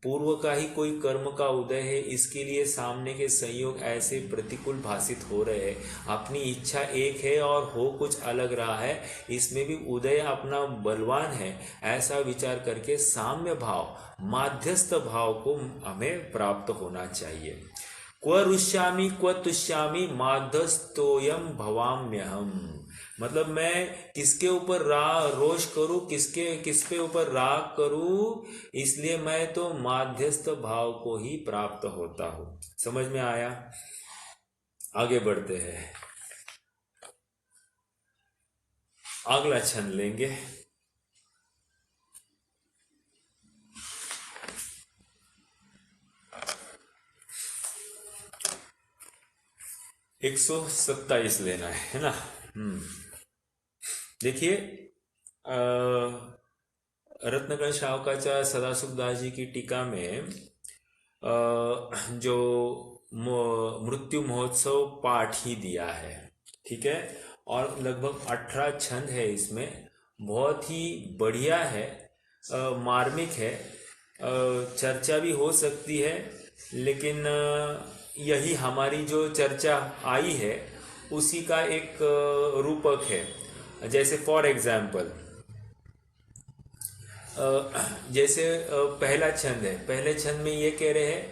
पूर्व का ही कोई कर्म का उदय है, इसके लिए सामने के संयोग ऐसे प्रतिकूल भाषित हो रहे हैं, अपनी इच्छा एक है और हो कुछ अलग रहा है, इसमें भी उदय अपना बलवान है, ऐसा विचार करके साम्य भाव, माध्यस्थ भाव को हमें प्राप्त होना चाहिए। क्व रुष्यामि क्व तुष्यामि माध्यस्थोयम भवाम्यहम। मतलब मैं किसके ऊपर रोष करूं, किस पे ऊपर राग करूं, इसलिए मैं तो माध्यस्थ भाव को ही प्राप्त होता हूं। समझ में आया? आगे बढ़ते हैं, अगला छंद लेंगे। एक 127 लेना है ना? देखिए, रत्नकण शावकाचार्य सदासुखदास जी की टीका में जो मृत्यु महोत्सव पाठ ही दिया है। ठीक है, और लगभग 18 छंद है इसमें, बहुत ही बढ़िया है, मार्मिक है, चर्चा भी हो सकती है, लेकिन यही हमारी जो चर्चा आई है उसी का एक रूपक है। जैसे फॉर एग्जाम्पल, जैसे पहला छंद है, पहले छंद में ये कह रहे हैं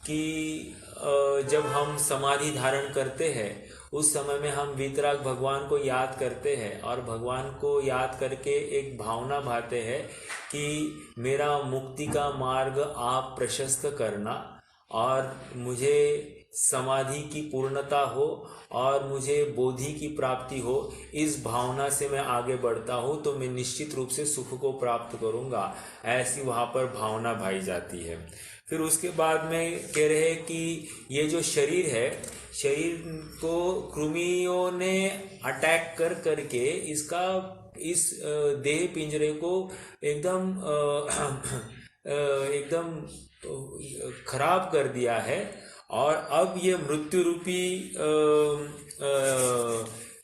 कि जब हम समाधि धारण करते हैं उस समय में हम वीतराग भगवान को याद करते हैं, और भगवान को याद करके एक भावना भाते हैं कि मेरा मुक्ति का मार्ग आप प्रशस्त करना, और मुझे समाधि की पूर्णता हो और मुझे बोधि की प्राप्ति हो। इस भावना से मैं आगे बढ़ता हूँ तो मैं निश्चित रूप से सुख को प्राप्त करूँगा, ऐसी वहाँ पर भावना भाई जाती है। फिर उसके बाद में कह रहे हैं कि ये जो शरीर है, शरीर को कृमियों ने अटैक कर करके इसका इस देह पिंजरे को एकदम एकदम खराब कर दिया है, और अब ये मृत्यु रूपी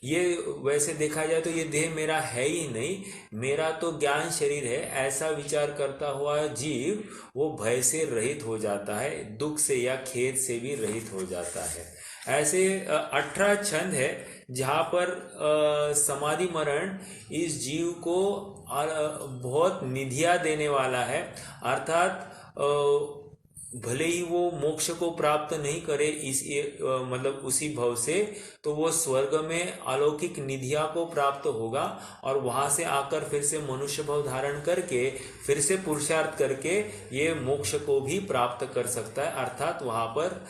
ये वैसे देखा जाए तो ये देह मेरा है ही नहीं, मेरा तो ज्ञान शरीर है, ऐसा विचार करता हुआ जीव वो भय से रहित हो जाता है, दुख से या खेद से भी रहित हो जाता है। ऐसे 18 छंद है जहाँ पर समाधि मरण इस जीव को बहुत निधिया देने वाला है, अर्थात भले ही वो मोक्ष को प्राप्त नहीं करे इस मतलब उसी भव से, तो वो स्वर्ग में अलौकिक निधिया को प्राप्त होगा, और वहां से आकर फिर से मनुष्य भव धारण करके फिर से पुरुषार्थ करके ये मोक्ष को भी प्राप्त कर सकता है, अर्थात वहां पर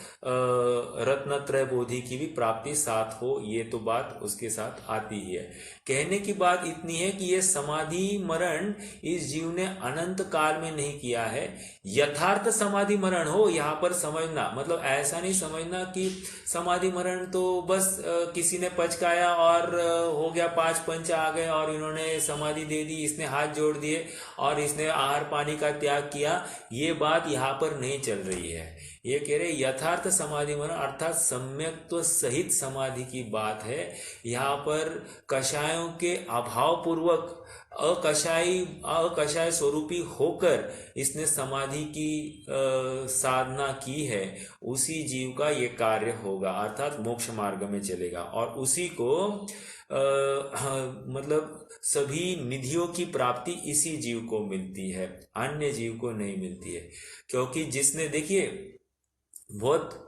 रत्नत्रय बोधि की भी प्राप्ति साथ हो, ये तो बात उसके साथ आती ही है। कहने की बात इतनी है कि ये समाधि मरण इस जीव ने अनंत काल में नहीं किया है, यथार्थ समाधि मरण हो यहाँ पर समझना, मतलब ऐसा नहीं समझना कि समाधि मरण तो बस किसी ने पचकाया और हो गया, 5 पंच आ गए और इन्होंने समाधि दे दी, इसने हाथ जोड़ दिए और इसने आहार पानी का त्याग किया, ये बात यहाँ पर नहीं चल रही है। ये कह रहे यथार्थ समाधि मरण अर्थात सम्यक्त्व सहित समाधि की बात है। यहाँ पर कषायों के अभाव पूर्वक अकषाय स्वरूपी होकर इसने समाधि की साधना की है, उसी जीव का ये कार्य होगा, अर्थात मोक्ष मार्ग में चलेगा, और उसी को मतलब सभी निधियों की प्राप्ति इसी जीव को मिलती है, अन्य जीव को नहीं मिलती है। क्योंकि जिसने, देखिए बहुत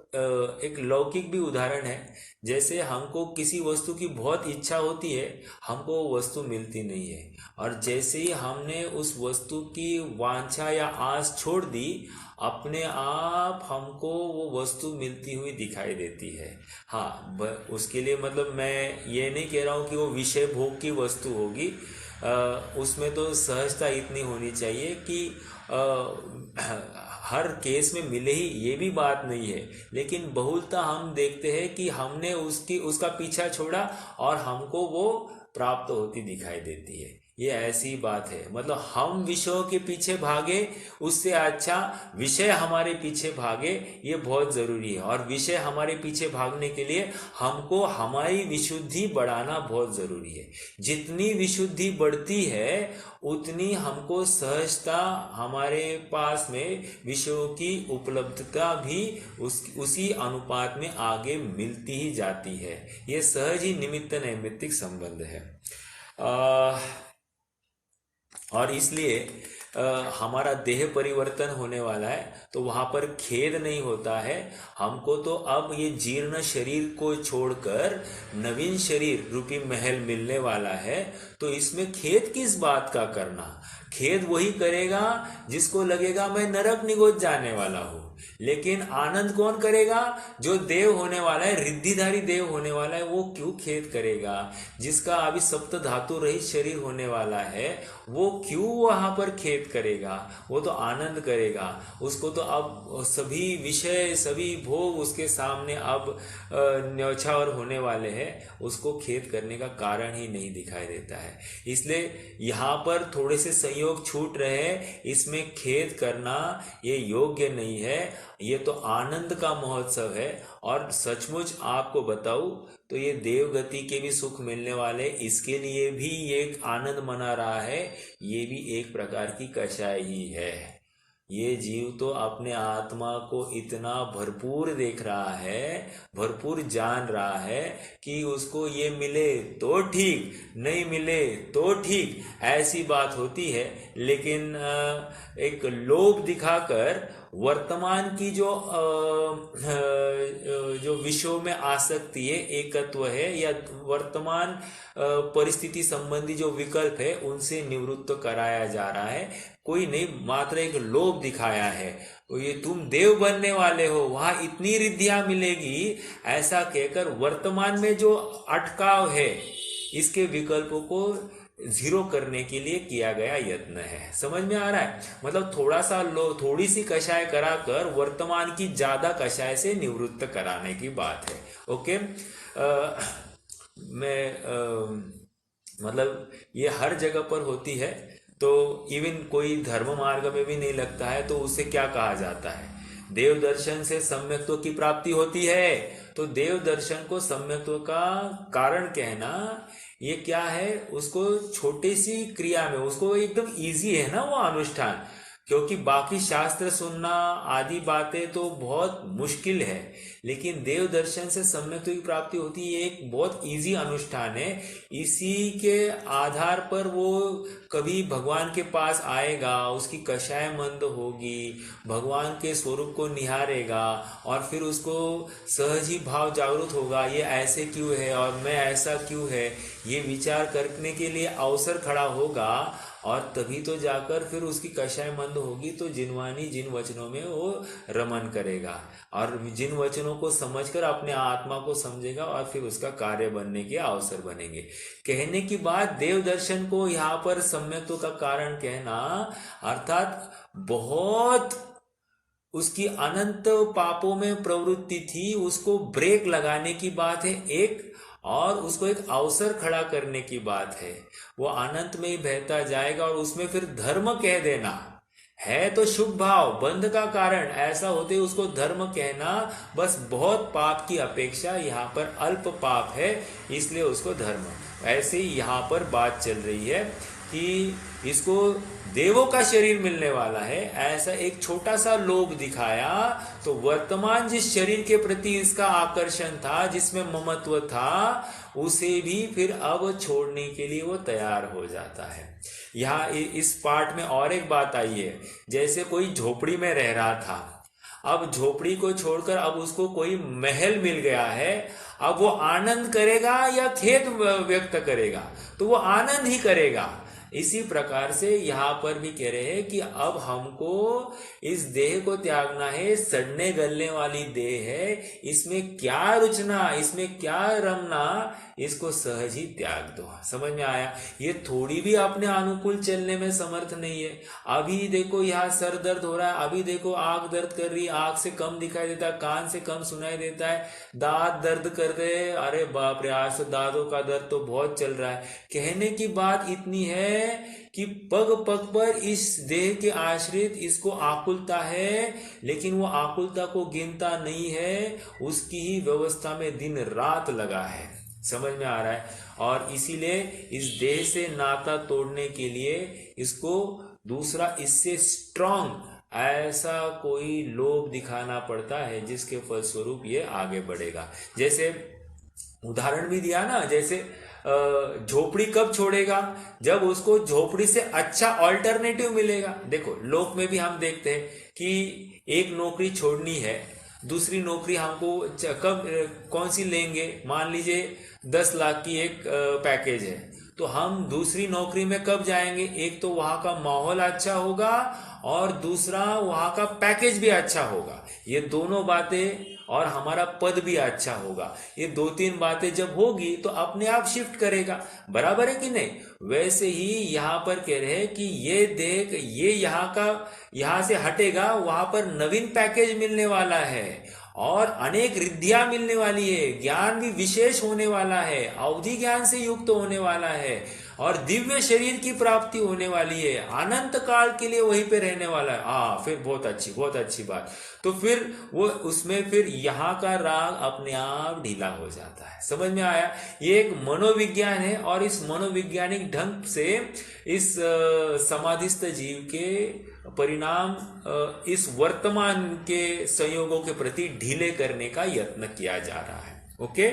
एक लौकिक भी उदाहरण है, जैसे हमको किसी वस्तु की बहुत इच्छा होती है, हमको वो वस्तु मिलती नहीं है, और जैसे ही हमने उस वस्तु की वांछा या आस छोड़ दी, अपने आप हमको वो वस्तु मिलती हुई दिखाई देती है। हाँ, उसके लिए मतलब मैं ये नहीं कह रहा हूँ कि वो विषय भोग की वस्तु होगी, उसमें तो सहजता इतनी होनी चाहिए कि हर केस में मिले ही, ये भी बात नहीं है, लेकिन बहुलता हम देखते हैं कि हमने उसका पीछा छोड़ा और हमको वो प्राप्त होती दिखाई देती है। ये ऐसी बात है, मतलब हम विषयों के पीछे भागे उससे अच्छा विषय हमारे पीछे भागे, ये बहुत जरूरी है। और विषय हमारे पीछे भागने के लिए हमको हमारी विशुद्धि बढ़ाना बहुत जरूरी है। जितनी विशुद्धि बढ़ती है उतनी हमको सहजता हमारे पास में विषयों की उपलब्धता भी उसी अनुपात में आगे मिलती ही जाती है। ये सहज ही निमित्त नैमित्तिक संबंध है। और इसलिए हमारा देह परिवर्तन होने वाला है तो वहां पर खेद नहीं होता है हमको। तो अब ये जीर्ण शरीर को छोड़कर नवीन शरीर रूपी महल मिलने वाला है, तो इसमें खेद किस बात का करना? खेद वही करेगा जिसको लगेगा मैं नरक निगोच जाने वाला हूं। लेकिन आनंद कौन करेगा? जो देव होने वाला है, रिद्धिधारी देव होने वाला है, वो क्यों खेद करेगा? जिसका अभी सप्त धातु रहित शरीर होने वाला है, वो क्यों वहां पर खेद करेगा? वो तो आनंद करेगा। उसको तो अब सभी विषय, सभी भोग उसके सामने अब न्यौछावर होने वाले हैं, उसको खेद करने का कारण ही नहीं दिखाई देता है। इसलिए यहाँ पर थोड़े से संयम संयोग छूट रहे हैं, इसमें खेद करना ये योग्य नहीं है। ये तो आनंद का महोत्सव है। और सचमुच आपको बताऊं तो ये देवगति के भी सुख मिलने वाले, इसके लिए भी ये एक आनंद मना रहा है। ये भी एक प्रकार की कषाय ही है। ये जीव तो अपने आत्मा को इतना भरपूर देख रहा है, भरपूर जान रहा है कि उसको ये मिले तो ठीक, नहीं मिले तो ठीक, ऐसी बात होती है। लेकिन एक लोभ दिखाकर वर्तमान की जो विषयों में आसक्ति है, एकत्व है, या वर्तमान परिस्थिति संबंधी जो विकल्प है, उनसे निवृत्त कराया जा रहा है। कोई नहीं, मात्र एक लोभ दिखाया है। तो ये तुम देव बनने वाले हो, वहां इतनी रिद्धियां मिलेगी, ऐसा कहकर वर्तमान में जो अटकाव है, इसके विकल्पों को जीरो करने के लिए किया गया यत्न है। समझ में आ रहा है? मतलब थोड़ी सी कषाय कराकर वर्तमान की ज्यादा कषाय से निवृत्त कराने की बात है। ओके। मतलब ये हर जगह पर होती है। तो इवन कोई धर्म मार्ग में भी नहीं लगता है तो उसे क्या कहा जाता है? देव दर्शन से सम्यक्त्व की प्राप्ति होती है। तो देव दर्शन को सम्यक्त्व का कारण कहना ये क्या है? उसको छोटी सी क्रिया में, उसको एकदम इजी है ना वो अनुष्ठान, क्योंकि बाकी शास्त्र सुनना आदि बातें तो बहुत मुश्किल है, लेकिन देव दर्शन से सम्यक्त्व की प्राप्ति होती है। एक बहुत इजी अनुष्ठान है। इसी के आधार पर वो कभी भगवान के पास आएगा, उसकी कषाय मंद होगी, भगवान के स्वरूप को निहारेगा, और फिर उसको सहज ही भाव जागृत होगा, ये ऐसे क्यों है और मैं ऐसा क्यों है, ये विचार करने के लिए अवसर खड़ा होगा। और तभी तो जाकर फिर उसकी कषाय मंद होगी, तो जिनवानी जिन वचनों में वो रमन करेगा, और जिन वचनों को समझकर अपने आत्मा को समझेगा, और फिर उसका कार्य बनने के अवसर बनेंगे। कहने की बात, देव दर्शन को यहाँ पर सम्यक्त्व का कारण कहना, अर्थात बहुत उसकी अनंत पापों में प्रवृत्ति थी, उसको ब्रेक लगाने की बात है एक, और उसको एक अवसर खड़ा करने की बात है। वो अनंत में ही बहता जाएगा, और उसमें फिर धर्म कह देना है तो शुभ भाव, बंध का कारण, ऐसा होते उसको धर्म कहना, बस बहुत पाप की अपेक्षा यहाँ पर अल्प पाप है, इसलिए उसको धर्म। ऐसे ही यहाँ पर बात चल रही है कि इसको देवों का शरीर मिलने वाला है, ऐसा एक छोटा सा लोभ दिखाया, तो वर्तमान जिस शरीर के प्रति इसका आकर्षण था, जिसमें ममत्व था, उसे भी फिर अब छोड़ने के लिए वो तैयार हो जाता है। यहाँ इस पाठ में और एक बात आई है, जैसे कोई झोपड़ी में रह रहा था, अब झोपड़ी को छोड़कर अब उसको कोई महल मिल गया है, अब वो आनंद करेगा या खेद व्यक्त करेगा? तो वो आनंद ही करेगा। इसी प्रकार से यहाँ पर भी कह रहे हैं कि अब हमको इस देह को त्यागना है, सड़ने गलने वाली देह है, इसमें क्या रुचना, इसमें क्या रमना, इसको सहज ही त्याग दो। समझ में आया? ये थोड़ी भी अपने अनुकूल चलने में समर्थ नहीं है। अभी देखो यहाँ सर दर्द हो रहा है, अभी देखो आंख दर्द कर रही है, आंख से कम दिखाई देता है, कान से कम सुनाई देता है, दांत दर्द कर रहे हैं, अरे बाप रे आज तो दांतों का दर्द तो बहुत चल रहा है। कहने की बात इतनी है कि पग पग पर इस देह के आश्रित इसको आकुलता है, लेकिन वो आकुलता को गिनता नहीं है, उसकी ही व्यवस्था में दिन रात लगा है। समझ में आ रहा है? और इसीलिए इस देह से नाता तोड़ने के लिए इसको दूसरा इससे स्ट्रांग ऐसा कोई लोभ दिखाना पड़ता है, जिसके फलस्वरूप ये आगे बढ़ेगा। जैसे उदाहरण भी दिया ना, जैसे झोपड़ी कब छोड़ेगा? जब उसको झोपड़ी से अच्छा ऑल्टरनेटिव मिलेगा। देखो लोक में भी हम देखते हैं कि एक नौकरी छोड़नी है, दूसरी नौकरी हमको कब कौन सी लेंगे? मान लीजिए 10 लाख की एक पैकेज है, तो हम दूसरी नौकरी में कब जाएंगे? एक तो वहां का माहौल अच्छा होगा, और दूसरा वहां का पैकेज भी अच्छा होगा। ये दोनों बातें, और हमारा पद भी अच्छा होगा, ये 2-3 बातें जब होगी तो अपने आप शिफ्ट करेगा। बराबर है कि नहीं? वैसे ही यहाँ पर कह रहे हैं कि ये देख, ये यहाँ से हटेगा, वहां पर नवीन पैकेज मिलने वाला है, और अनेक रिद्धियां मिलने वाली है, ज्ञान भी विशेष होने वाला है, अवधि ज्ञान से युक्त होने वाला है, और दिव्य शरीर की प्राप्ति होने वाली है, अनंत काल के लिए वहीं पे रहने वाला है। फिर बहुत अच्छी बात। तो फिर वो उसमें फिर यहाँ का राग अपने आप ढीला हो जाता है। समझ में आया? ये एक मनोविज्ञान है, और इस मनोवैज्ञानिक ढंग से इस समाधिस्थ जीव के परिणाम इस वर्तमान के संयोगों के प्रति ढीले करने का यत्न किया जा रहा है। ओके,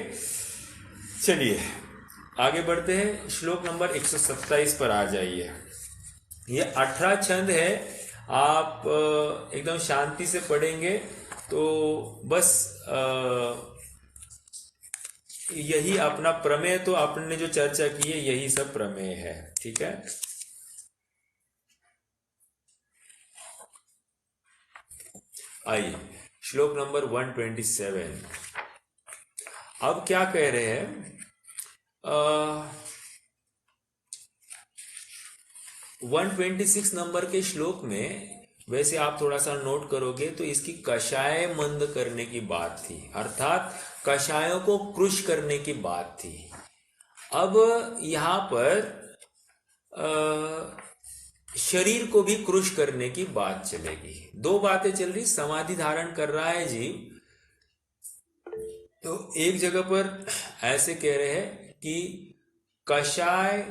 चलिए आगे बढ़ते हैं। श्लोक नंबर 127 पर आ जाइए। ये 18 छंद है, आप एकदम शांति से पढ़ेंगे तो बस यही अपना प्रमेय, तो आपने जो चर्चा की है यही सब प्रमेय है। ठीक है, आइए श्लोक नंबर 127। अब क्या कह रहे हैं? 126 नंबर के श्लोक में वैसे आप थोड़ा सा नोट करोगे तो इसकी कषाय मंद करने की बात थी, अर्थात कषायों को कृश करने की बात थी। अब यहां पर शरीर को भी कृश करने की बात चलेगी। दो बातें चल रही। समाधि धारण कर रहा है जीव, तो एक जगह पर ऐसे कह रहे हैं कि कषाय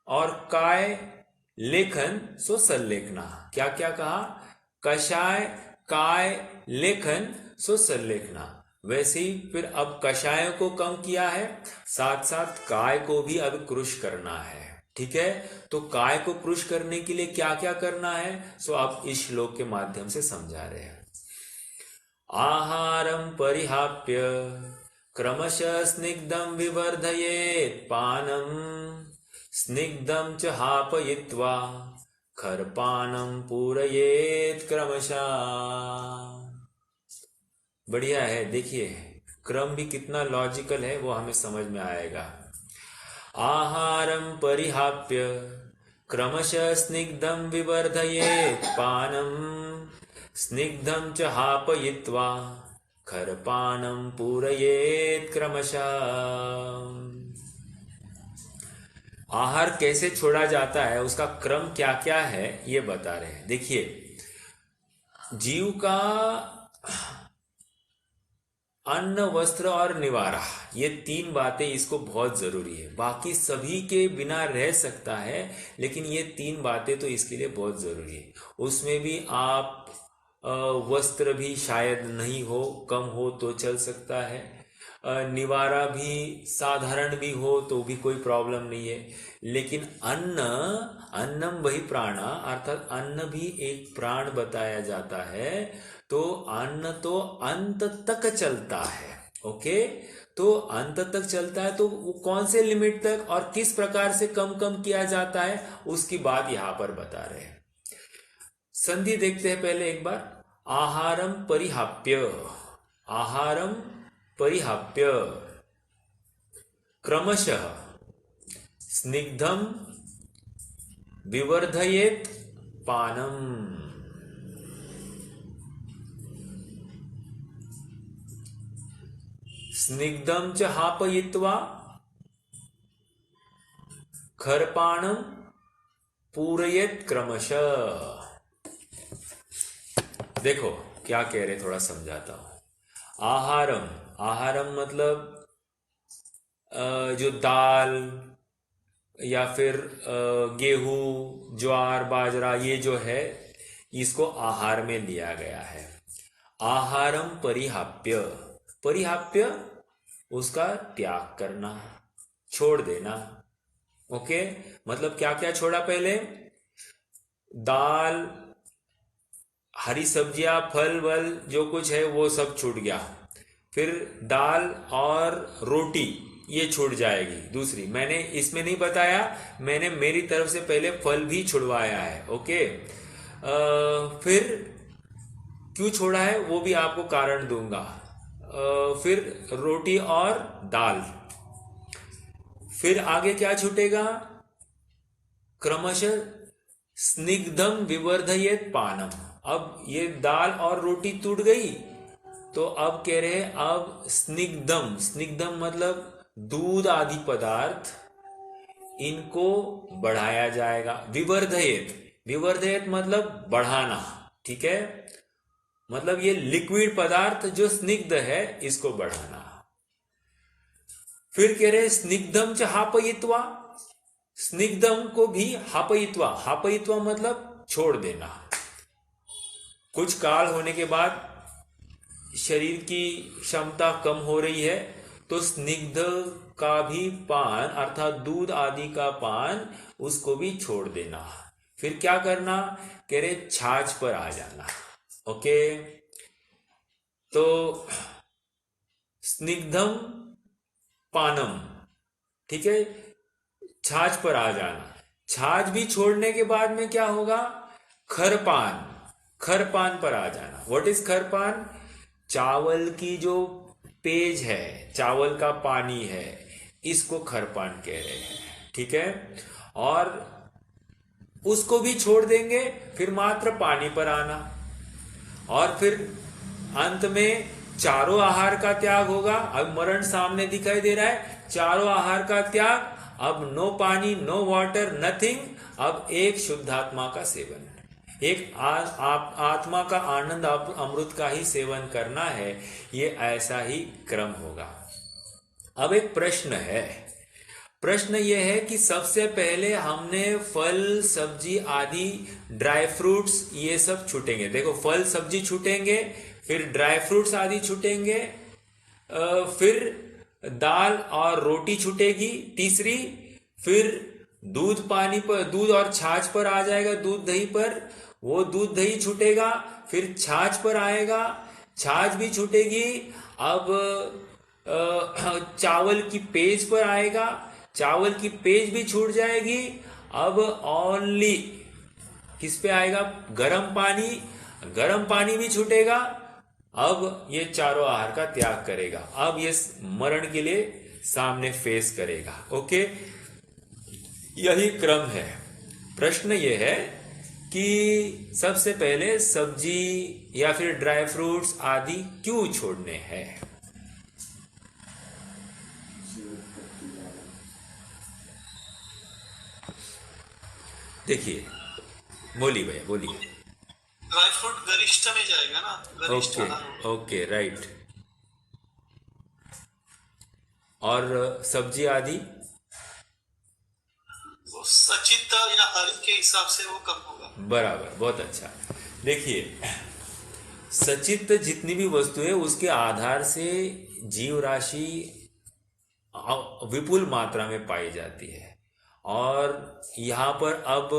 और काय लेखन सो सल्लेखना। क्या क्या कहा? कषाय, काय, लेखन सो सल्लेखना। वैसे ही फिर अब कषायों को कम किया है, साथ साथ काय को भी अब कृश करना है। ठीक है, तो काय को कृश करने के लिए क्या क्या करना है, सो आप इस श्लोक के माध्यम से समझा रहे हैं। आहारम परिहाप्य क्रमशः स्निग्धम विवर्धयेत् पानम स्निग्धम च हापयित्वा खरपानम पूरयेत् क्रमशः। बढ़िया है, देखिए क्रम भी कितना लॉजिकल है वो हमें समझ में आएगा। आहारम परिहाप्य क्रमशः स्निग्धम विवर्धयेत् पानम स्निग्धम च हापयित्वा खरपानम पूरयेत् क्रमशः। आहार कैसे छोड़ा जाता है, उसका क्रम क्या क्या है, ये बता रहे हैं। देखिए, जीव का अन्न, वस्त्र और निवारा, ये तीन बातें इसको बहुत जरूरी है। बाकी सभी के बिना रह सकता है, लेकिन ये तीन बातें तो इसके लिए बहुत जरूरी है। उसमें भी आप वस्त्र भी शायद नहीं हो, कम हो तो चल सकता है, निवारा भी साधारण भी हो तो भी कोई प्रॉब्लम नहीं है, लेकिन अन्न, अन्नम वही प्राणा, अर्थात अन्न भी एक प्राण बताया जाता है। तो अन्न तो अंत तक चलता है। ओके, तो अंत तक चलता है, तो वो कौन से लिमिट तक और किस प्रकार से कम कम किया जाता है, उसकी बात यहां पर बता रहे हैं। संधि देखते हैं पहले एक बार। आहारम परिहाप्य, आहारम परिहाप्य क्रमशः स्निग्धम विवर्धयेत् पानम। स्निग्धम च हापयित्वा खरपाणम पूरयेत् क्रमशः। देखो क्या कह रहे, थोड़ा समझाता हूं। आहारम, आहारम मतलब जो दाल या फिर गेहूं, ज्वार, बाजरा, ये जो है इसको आहार में लिया गया है। आहारम परिहाप्य, परिहाप्य उसका त्याग करना, छोड़ देना। ओके, मतलब क्या क्या छोड़ा? पहले दाल, हरी सब्जियां, फल वल जो कुछ है वो सब छूट गया। फिर दाल और रोटी ये छूट जाएगी। दूसरी मैंने इसमें नहीं बताया, मैंने मेरी तरफ से पहले फल भी छुड़वाया है। ओके, फिर क्यों छोड़ा है वो भी आपको कारण दूंगा। फिर रोटी और दाल, फिर आगे क्या छूटेगा? क्रमशः स्निग्धम विवर्धयेत् पानम। अब ये दाल और रोटी टूट गई, तो अब कह रहे हैं अब स्निग्धम, स्निग्धम मतलब दूध आदि पदार्थ, इनको बढ़ाया जाएगा। विवर्धयेत, विवर्धयेत मतलब बढ़ाना, ठीक है, मतलब ये लिक्विड पदार्थ जो स्निग्ध है इसको बढ़ाना। फिर कह रहे स्निग्धम च हापयित्वा, स्निग्धम को भी हापयित्वा, हापयित्वा मतलब छोड़ देना। कुछ काल होने के बाद शरीर की क्षमता कम हो रही है, तो स्निग्ध का भी पान अर्थात दूध आदि का पान उसको भी छोड़ देना। फिर क्या करना, कह रहे छाछ पर आ जाना। ओके, तो स्निग्धम पानम, ठीक है, छाछ पर आ जाना। छाछ भी छोड़ने के बाद में क्या होगा, खरपान, खरपान पर आ जाना। व्हाट इज खरपान, चावल की जो पेज है, चावल का पानी है, इसको खरपान कह रहे हैं, ठीक है। और उसको भी छोड़ देंगे, फिर मात्र पानी पर आना। और फिर अंत में चारों आहार का त्याग होगा। अब मरण सामने दिखाई दे रहा है, चारों आहार का त्याग, अब नो पानी, नो वाटर, नथिंग, अब एक शुद्धात्मा का सेवन, एक आत्मा का आनंद अमृत का ही सेवन करना है। ये ऐसा ही क्रम होगा। अब एक प्रश्न है, प्रश्न यह है कि सबसे पहले हमने फल सब्जी आदि ड्राई फ्रूट्स ये सब छूटेंगे। देखो फल सब्जी छूटेंगे, फिर ड्राई फ्रूट्स आदि छूटेंगे, फिर दाल और रोटी छूटेगी तीसरी, फिर दूध पानी पर, दूध और छाछ पर आ जाएगा, दूध दही पर, वो दूध दही छूटेगा, फिर छाछ पर आएगा, छाछ भी छूटेगी। अब चावल की पेज पर आएगा, चावल की पेज भी छूट जाएगी। अब ओनली किस पे आएगा, गर्म पानी, गर्म पानी भी छूटेगा। अब ये चारों आहार का त्याग करेगा, अब ये मरण के लिए सामने फेस करेगा। ओके, यही क्रम है। प्रश्न ये है कि सबसे पहले सब्जी या फिर ड्राई फ्रूट्स आदि क्यों छोड़ने हैं। देखिए, बोलिए भैया बोलिए। ड्राई फ्रूट गरिष्ठ में जाएगा ना, गरिष्ठ ओके आहार। Okay right. और सब्जी आदि वो सचित या हरि के हिसाब से वो कम होगा। बराबर, बहुत अच्छा। देखिए, सचित जितनी भी वस्तु है उसके आधार से जीव राशि विपुल मात्रा में पाई जाती है। और यहाँ पर अब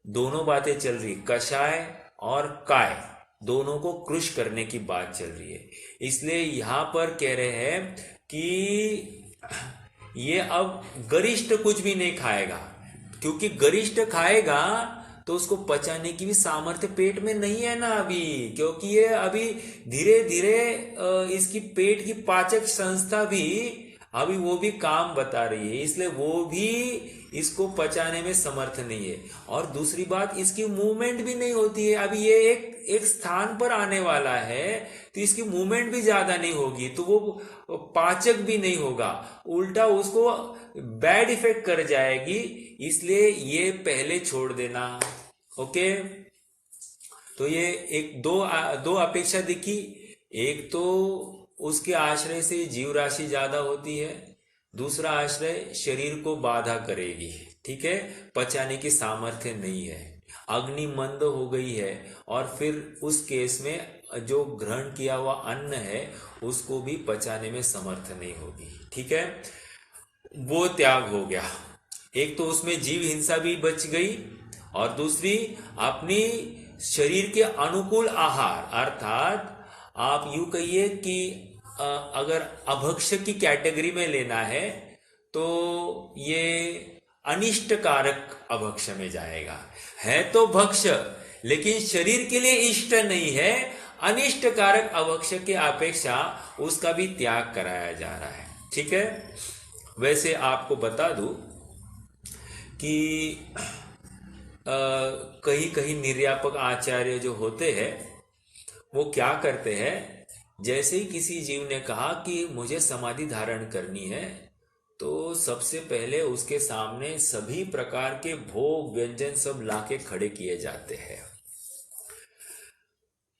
दोनों बातें चल रही, कषाय और काय, दोनों को कृश करने की बात चल रही है। इसलिए यहाँ पर कह रहे हैं कि ये अब गरिष्ठ कुछ भी नहीं खाएगा, क्योंकि गरिष्ठ खाएगा तो उसको पचाने की भी सामर्थ्य पेट में नहीं है ना अभी, क्योंकि ये अभी धीरे धीरे इसकी पेट की पाचक संस्था भी अभी वो भी काम बता रही है, इसलिए वो भी इसको पचाने में समर्थ नहीं है। और दूसरी बात, इसकी मूवमेंट भी नहीं होती है। अभी ये एक स्थान पर आने वाला है, तो इसकी मूवमेंट भी ज्यादा नहीं होगी, तो वो पाचक भी नहीं होगा, उल्टा उसको बैड इफेक्ट कर जाएगी। इसलिए ये पहले छोड़ देना। ओके, तो ये एक दो अपेक्षा दिखी। एक तो उसके आश्रय से जीव राशि ज्यादा होती है, दूसरा आश्रय शरीर को बाधा करेगी, ठीक है, पचाने की सामर्थ्य नहीं है, अग्नि मंद हो गई है। और फिर उस केस में जो ग्रहण किया हुआ अन्न है उसको भी पचाने में समर्थ नहीं होगी, ठीक है, वो त्याग हो गया। एक तो उसमें जीव हिंसा भी बच गई, और दूसरी अपनी शरीर के अनुकूल आहार, अर्थात आप यूं कहिए कि अगर अभक्ष्य की कैटेगरी में लेना है तो ये अनिष्टकारक अभक्ष्य में जाएगा। है तो भक्ष्य लेकिन शरीर के लिए इष्ट नहीं है, अनिष्टकारक अभक्ष्य के अपेक्षा उसका भी त्याग कराया जा रहा है, ठीक है। वैसे आपको बता दूं कि कहीं कहीं निर्यापक आचार्य जो होते हैं वो क्या करते हैं, जैसे ही किसी जीव ने कहा कि मुझे समाधि धारण करनी है, तो सबसे पहले उसके सामने सभी प्रकार के भोग व्यंजन सब लाके खड़े किए जाते हैं।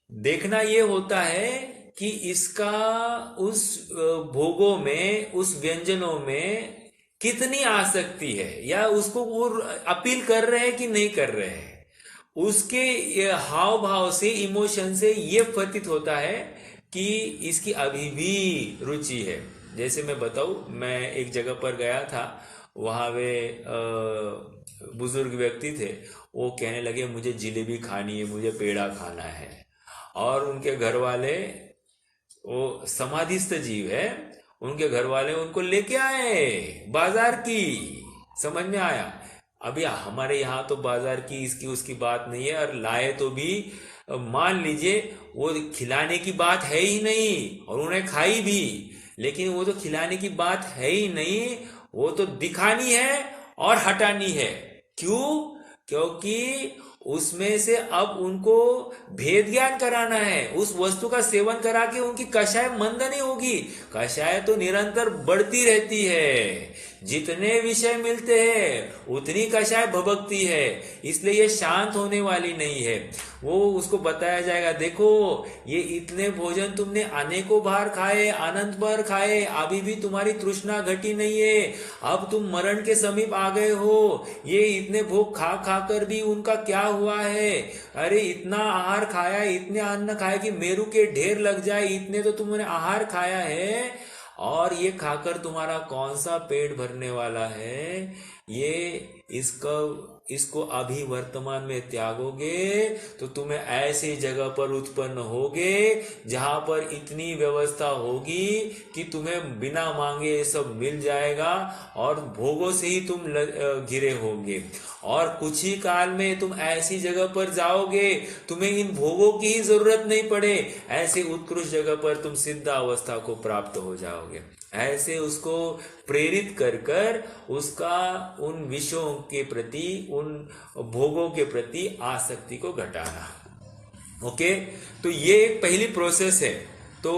देखना ये होता है कि इसका उस भोगों में, उस व्यंजनों में कितनी आसक्ति है, या उसको वो अपील कर रहे हैं कि नहीं कर रहे हैं। उसके हाव भाव से, इमोशन से ये प्रतीत होता है कि इसकी अभी भी रुचि है। जैसे मैं बताऊं, मैं एक जगह पर गया था, वहाँ वे बुजुर्ग व्यक्ति थे, वो कहने लगे मुझे जिलेबी खानी है, मुझे पेड़ा खाना है। और उनके घर वाले, वो समाधिस्थ जीव है, उनके घर वाले उनको लेके आए बाजार की। समझ में आया? अभी हमारे यहाँ तो बाजार की इसकी उसकी बात नहीं है, और लाए तो भी मान लीजिए वो खिलाने की बात है ही नहीं, और उन्होंने खाई भी, लेकिन वो तो खिलाने की बात है ही नहीं, वो तो दिखानी है और हटानी है। क्यों? क्योंकि उसमें से अब उनको भेद ज्ञान कराना है। उस वस्तु का सेवन करा के उनकी कषाय मंद नहीं होगी, कषाय तो निरंतर बढ़ती रहती है। जितने विषय मिलते हैं उतनी कषाय भभकती है, इसलिए ये शांत होने वाली नहीं है। वो उसको बताया जाएगा, देखो ये इतने भोजन तुमने अनेकों बार खाए, अनंत बार खाए, अभी भी तुम्हारी तृष्णा घटी नहीं है, अब तुम मरण के समीप आ गए हो। ये इतने भोग खा खा कर भी उनका क्या हुआ है? अरे इतना आहार खाया, इतने अन्न खाए कि मेरू के ढेर लग जाए, इतने तो तुमने आहार खाया है, और ये खाकर तुम्हारा कौन सा पेट भरने वाला है? ये इसको अभी वर्तमान में त्यागोगे तो तुम्हें ऐसी जगह पर उत्पन्न होगे जहां पर इतनी व्यवस्था होगी कि तुम्हें बिना मांगे ये सब मिल जाएगा, और भोगों से ही तुम घिरे होंगे। और कुछ ही काल में तुम ऐसी जगह पर जाओगे तुम्हें इन भोगों की ही जरूरत नहीं पड़े, ऐसे उत्कृष्ट जगह पर तुम सिद्ध अवस्था को प्राप्त हो जाओगे। ऐसे उसको प्रेरित कर कर उसका उन विषयों के प्रति, उन भोगों के प्रति आसक्ति को घटाना। ओके, तो ये एक पहली प्रोसेस है। तो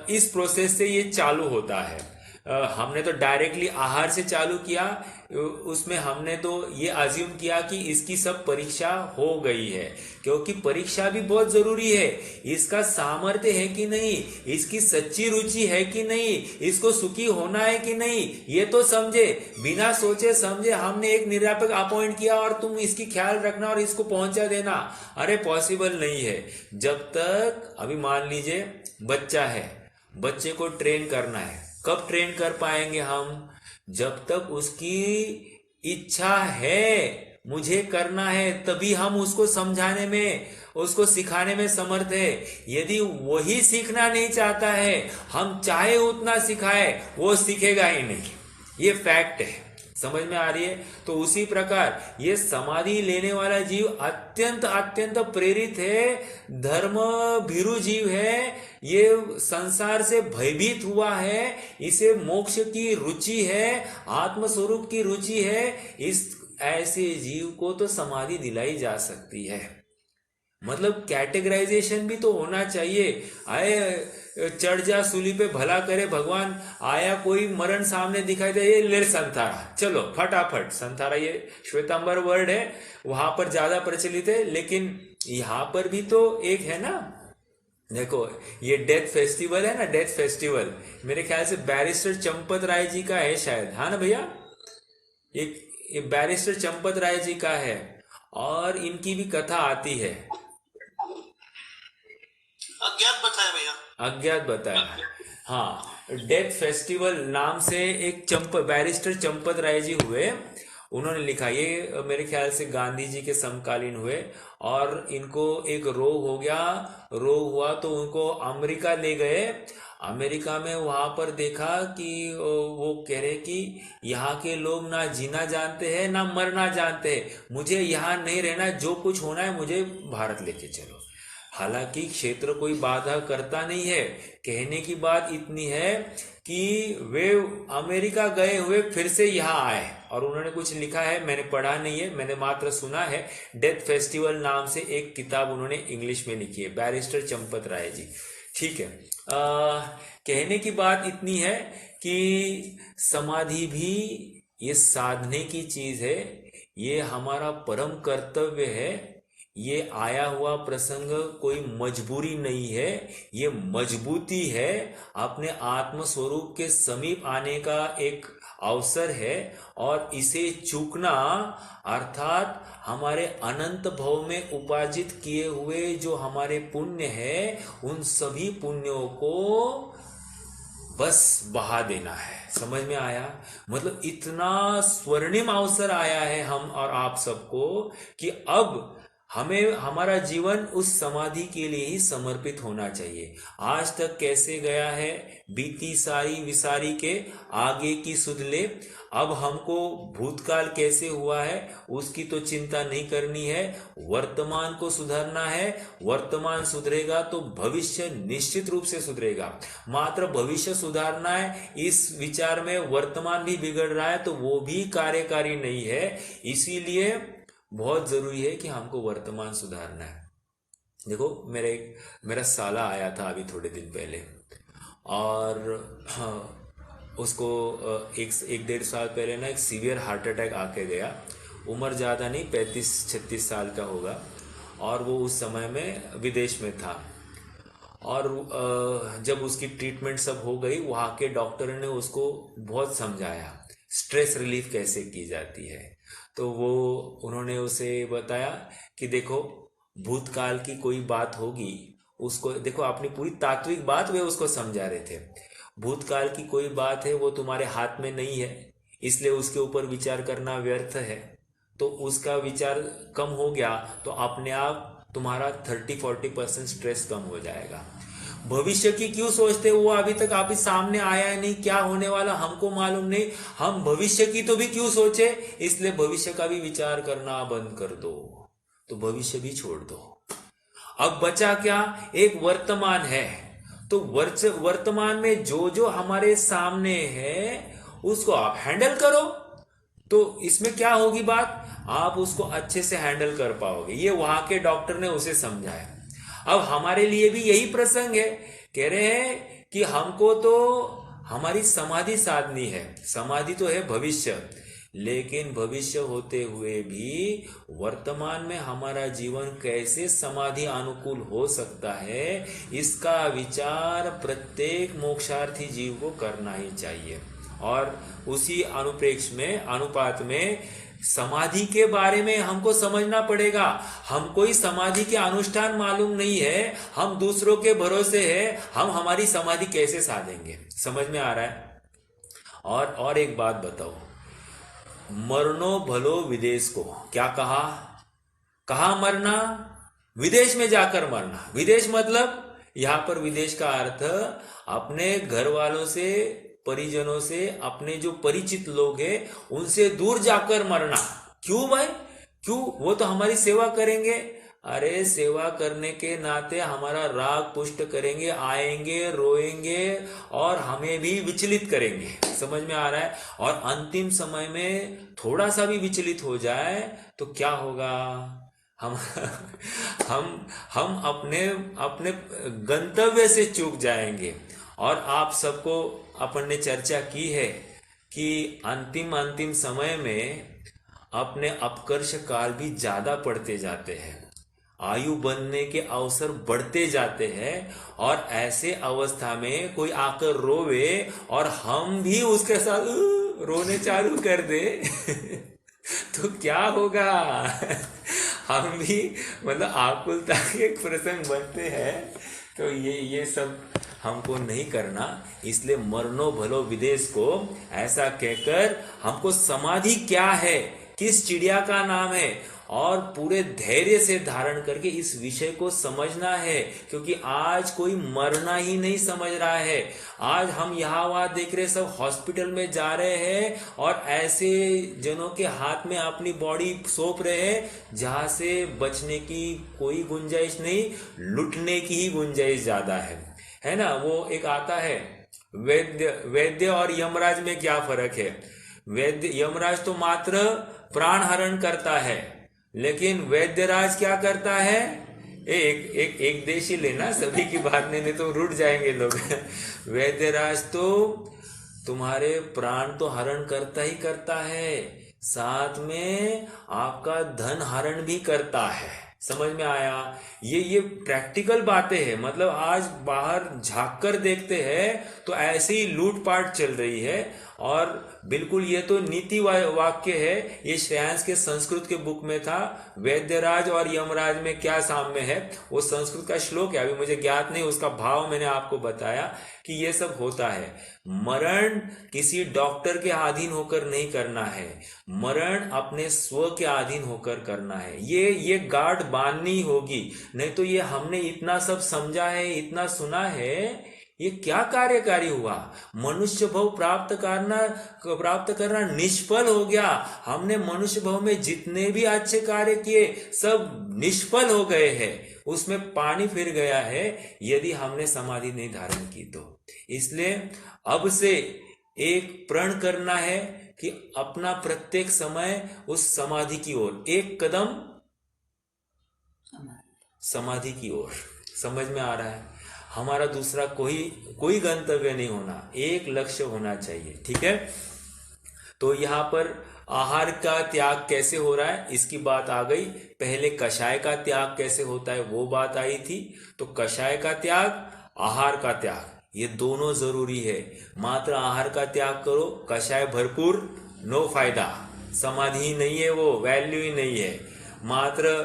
इस प्रोसेस से ये चालू होता है। हमने तो डायरेक्टली आहार से चालू किया, उसमें हमने तो ये अज्यूम किया कि इसकी सब परीक्षा हो गई है, क्योंकि परीक्षा भी बहुत जरूरी है। इसका सामर्थ्य है कि नहीं, इसकी सच्ची रुचि है कि नहीं, इसको सुखी होना है कि नहीं, ये तो समझे। बिना सोचे समझे हमने एक निर्यापक अपॉइंट किया और तुम इसकी ख्याल रखना और इसको पहुंचा देना, अरे पॉसिबल नहीं है। जब तक, अभी मान लीजिए बच्चा है, बच्चे को ट्रेन करना है, कब ट्रेन कर पाएंगे हम? जब तक उसकी इच्छा है, मुझे करना है, तभी हम उसको समझाने में, उसको सिखाने में समर्थ है। यदि वही सीखना नहीं चाहता है, हम चाहे उतना सिखाए, वो सीखेगा ही नहीं। ये फैक्ट है। समझ में आ रही है? तो उसी प्रकार ये समाधि लेने वाला जीव अत्यंत अत्यंत प्रेरित है, धर्म भीरु जीव है, ये संसार से भयभीत हुआ है, इसे मोक्ष की रुचि है, आत्म स्वरूप की रुचि है। इस ऐसे जीव को तो समाधि दिलाई जा सकती है। मतलब कैटेगराइजेशन भी तो होना चाहिए। आए चढ़ जा सूली पे, भला करे भगवान, आया कोई मरण सामने दिखाई दे, ये ले संथारा, चलो फटाफट संथारा, ये श्वेतांबर वर्ड है, वहां पर ज्यादा प्रचलित है, लेकिन यहां पर भी तो एक है ना। देखो ये डेथ फेस्टिवल है ना, डेथ फेस्टिवल मेरे ख्याल से बैरिस्टर चंपत राय जी का है शायद, हाँ ना भैया? ये बैरिस्टर चंपत राय जी का है, और इनकी भी कथा आती है। अज्ञात बताया भैया, अज्ञात बताया, हाँ। डेथ फेस्टिवल नाम से एक बैरिस्टर चंपत राय जी हुए, उन्होंने लिखा, ये मेरे ख्याल से गांधी जी के समकालीन हुए, और इनको एक रोग हो गया, रोग हुआ तो उनको अमेरिका ले गए। अमेरिका में वहां पर देखा कि वो कह रहे कि यहाँ के लोग ना जीना जानते हैं ना मरना जानते हैं, मुझे यहाँ नहीं रहना, जो कुछ होना है मुझे भारत लेके चलो। हालांकि क्षेत्र कोई बाधा करता नहीं है, कहने की बात इतनी है कि वे अमेरिका गए हुए फिर से यहाँ आए और उन्होंने कुछ लिखा है, मैंने पढ़ा नहीं है, मैंने मात्र सुना है। डेथ फेस्टिवल नाम से एक किताब उन्होंने इंग्लिश में लिखी है, बैरिस्टर चंपत राय जी। ठीक है। कहने की बात इतनी है कि समाधि भी ये साधने की चीज है, ये हमारा परम कर्तव्य है। ये आया हुआ प्रसंग कोई मजबूरी नहीं है, ये मजबूती है, अपने आत्म स्वरूप के समीप आने का एक अवसर है। और इसे चूकना अर्थात हमारे अनंत भव में उपार्जित किए हुए जो हमारे पुण्य है, उन सभी पुण्यों को बस बहा देना है। समझ में आया? मतलब इतना स्वर्णिम अवसर आया है हम और आप सबको कि अब हमें हमारा जीवन उस समाधि के लिए ही समर्पित होना चाहिए। आज तक कैसे गया है, बीती सारी विसारी के आगे की सुध ले। अब हमको भूतकाल कैसे हुआ है उसकी तो चिंता नहीं करनी है, वर्तमान को सुधारना है। वर्तमान सुधरेगा तो भविष्य निश्चित रूप से सुधरेगा। मात्र भविष्य सुधारना है इस विचार में वर्तमान भी बिगड़ रहा है तो वो भी कार्यकारी नहीं है। इसीलिए बहुत जरूरी है कि हमको वर्तमान सुधारना है। देखो, मेरा साला आया था अभी थोड़े दिन पहले और उसको एक डेढ़ साल पहले ना एक सीवियर हार्ट अटैक आके गया। उम्र ज़्यादा नहीं, 35-36 साल का होगा और वो उस समय में विदेश में था। और जब उसकी ट्रीटमेंट सब हो गई, वहाँ के डॉक्टर ने उसको बहुत समझाया स्ट्रेस रिलीफ कैसे की जाती है। तो वो उन्होंने उसे बताया कि देखो, भूतकाल की कोई बात होगी, उसको देखो, अपनी पूरी तात्विक बात वे उसको समझा रहे थे। भूतकाल की कोई बात है वो तुम्हारे हाथ में नहीं है, इसलिए उसके ऊपर विचार करना व्यर्थ है। तो उसका विचार कम हो गया तो अपने आप तुम्हारा 30-40% स्ट्रेस कम हो जाएगा। भविष्य की क्यों सोचते हो? वो अभी तक आप ही सामने आया है नहीं, क्या होने वाला हमको मालूम नहीं। हम भविष्य की तो भी क्यों सोचे? इसलिए भविष्य का भी विचार करना बंद कर दो, तो भविष्य भी छोड़ दो। अब बचा क्या? एक वर्तमान है। तो वर्तमान में जो जो हमारे सामने है उसको आप हैंडल करो। तो इसमें क्या होगी बात? आप उसको अच्छे से हैंडल कर पाओगे। ये वहां के डॉक्टर ने उसे समझाया। अब हमारे लिए भी यही प्रसंग है। कह रहे हैं कि हमको तो हमारी समाधि साधनी है। समाधि तो है भविष्य, लेकिन भविष्य होते हुए भी वर्तमान में हमारा जीवन कैसे समाधि अनुकूल हो सकता है, इसका विचार प्रत्येक मोक्षार्थी जीव को करना ही चाहिए। और उसी अनुप्रेक्ष में, अनुपात में समाधि के बारे में हमको समझना पड़ेगा। हमको ही समाधि के अनुष्ठान मालूम नहीं है, हम दूसरों के भरोसे है, हम हमारी समाधि कैसे साधेंगे? समझ में आ रहा है? और एक बात बताओ, मरनो भलो विदेश को, क्या कहा? कहा मरना? विदेश में जाकर मरना। विदेश मतलब यहां पर विदेश का अर्थ अपने घर वालों से, परिजनों से, अपने जो परिचित लोग हैं उनसे दूर जाकर मरना। क्यों भाई? क्यों? वो तो हमारी सेवा करेंगे। अरे सेवा करने के नाते हमारा राग पुष्ट करेंगे, आएंगे, रोएंगे और हमें भी विचलित करेंगे। समझ में आ रहा है? और अंतिम समय में थोड़ा सा भी विचलित हो जाए तो क्या होगा? हम हम अपने गंतव्य से चूक जाएंगे। और आप सबको अपन ने चर्चा की है कि अंतिम समय में अपने अपकर्ष काल भी ज्यादा पड़ते जाते हैं, आयु बनने के अवसर बढ़ते जाते हैं। और ऐसे अवस्था में कोई आकर रोवे और हम भी उसके साथ रोने चालू कर दे तो क्या होगा? हम भी मतलब आकुलता के प्रसंग बनते हैं। तो ये सब हमको नहीं करना। इसलिए मरनो भलो विदेश को ऐसा कहकर हमको समाधि क्या है, किस चिड़िया का नाम है, और पूरे धैर्य से धारण करके इस विषय को समझना है। क्योंकि आज कोई मरना ही नहीं समझ रहा है। आज हम यहाँ वहाँ देख रहे, सब हॉस्पिटल में जा रहे हैं और ऐसे जनों के हाथ में अपनी बॉडी सौंप रहे हैं जहां से बचने की कोई गुंजाइश नहीं, लुटने की ही गुंजाइश ज्यादा है ना? वो एक आता है वैद्य वैद्य और यमराज में क्या फर्क है? वैद्य यमराज तो मात्र प्राण हरण करता है, लेकिन वैद्यराज क्या करता है? एक एक एक देश ही लेना, सभी की बात नहीं तो रुट जाएंगे लोग। वैद्यराज तो तुम्हारे प्राण तो हरण करता ही करता है, साथ में आपका धन हरण भी करता है। समझ में आया? ये प्रैक्टिकल बातें हैं। मतलब आज बाहर झांक कर देखते हैं तो ऐसे ही लूटपाट चल रही है। और बिल्कुल ये तो नीति वाक्य है। ये श्रेयांश के संस्कृत के बुक में था। वैद्यराज और यमराज में क्या साम्य है, वो संस्कृत का श्लोक है, अभी मुझे ज्ञात नहीं, उसका भाव मैंने आपको बताया कि ये सब होता है। मरण किसी डॉक्टर के अधीन होकर नहीं करना है, मरण अपने स्व के अधीन होकर करना है। ये गार्ड बांधनी होगी, नहीं तो ये हमने इतना सब समझा है, इतना सुना है, ये क्या कार्यकारी हुआ? मनुष्य भव प्राप्त करना निष्फल हो गया। हमने मनुष्य भव में जितने भी अच्छे कार्य किए सब निष्फल हो गए हैं, उसमें पानी फिर गया है, यदि हमने समाधि नहीं धारण की तो। इसलिए अब से एक प्रण करना है कि अपना प्रत्येक समय उस समाधि की ओर, एक कदम समाधि की ओर। समझ में आ रहा है? हमारा दूसरा कोई गंतव्य नहीं होना, एक लक्ष्य होना चाहिए। ठीक है? तो यहाँ पर आहार का त्याग कैसे हो रहा है इसकी बात आ गई। पहले कषाय का त्याग कैसे होता है वो बात आई थी। तो कषाय का त्याग, आहार का त्याग, ये दोनों जरूरी है। मात्र आहार का त्याग करो, कषाय भरपूर, नो फायदा, समाधि नहीं है, वो वैल्यू ही नहीं है। मात्र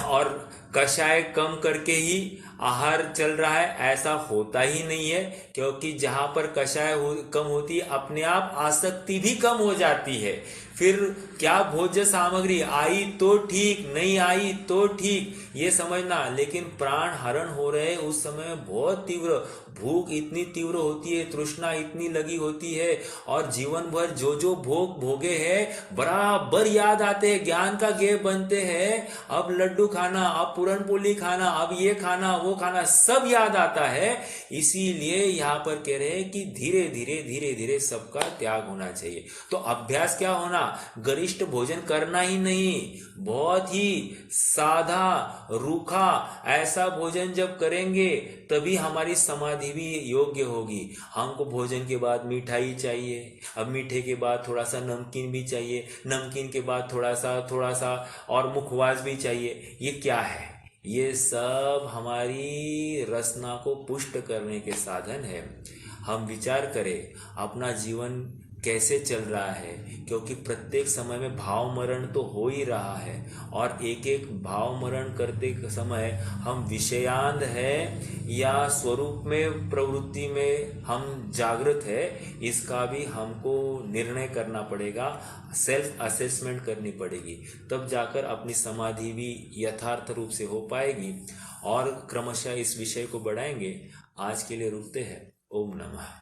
और कषाय कम करके ही आहार चल रहा है, ऐसा होता ही नहीं है। क्योंकि जहां पर कषाय कम होती है, अपने आप आसक्ति भी कम हो जाती है। फिर क्या भोज्य सामग्री आई तो ठीक, नहीं आई तो ठीक, ये समझना। लेकिन प्राण हरण हो रहे उस समय बहुत तीव्र भूख इतनी तीव्र होती है, तृष्णा इतनी लगी होती है, और जीवन भर जो जो भोग भोगे हैं बराबर याद आते हैं, ज्ञान का गेप बनते हैं। अब लड्डू खाना, अब पूरनपोली खाना, अब ये खाना, वो खाना, सब याद आता है। इसीलिए यहाँ पर कह रहे हैं कि धीरे धीरे धीरे धीरे सबका त्याग होना चाहिए। तो अभ्यास क्या होना? गरिष्ठ भोजन करना ही नहीं, बहुत ही साधा रूखा ऐसा भोजन जब करेंगे तभी हमारी समाधि भी योग्य होगी। हमको भोजन के बाद मिठाई चाहिए, अब मीठे के बाद थोड़ा सा नमकीन भी चाहिए, नमकीन के बाद थोड़ा सा और मुखवास भी चाहिए। ये क्या है? ये सब हमारी रसना को पुष्ट करने के साधन है। हम विचार करें अपना जीवन कैसे चल रहा है, क्योंकि प्रत्येक समय में भाव मरण तो हो ही रहा है, और एक एक भाव मरण करते समय हम विषयांध है या स्वरूप में प्रवृत्ति में हम जागृत है, इसका भी हमको निर्णय करना पड़ेगा, सेल्फ असेसमेंट करनी पड़ेगी। तब जाकर अपनी समाधि भी यथार्थ रूप से हो पाएगी। और क्रमशः इस विषय को बढ़ाएंगे। आज के लिए रुकते हैं। ओम नमः।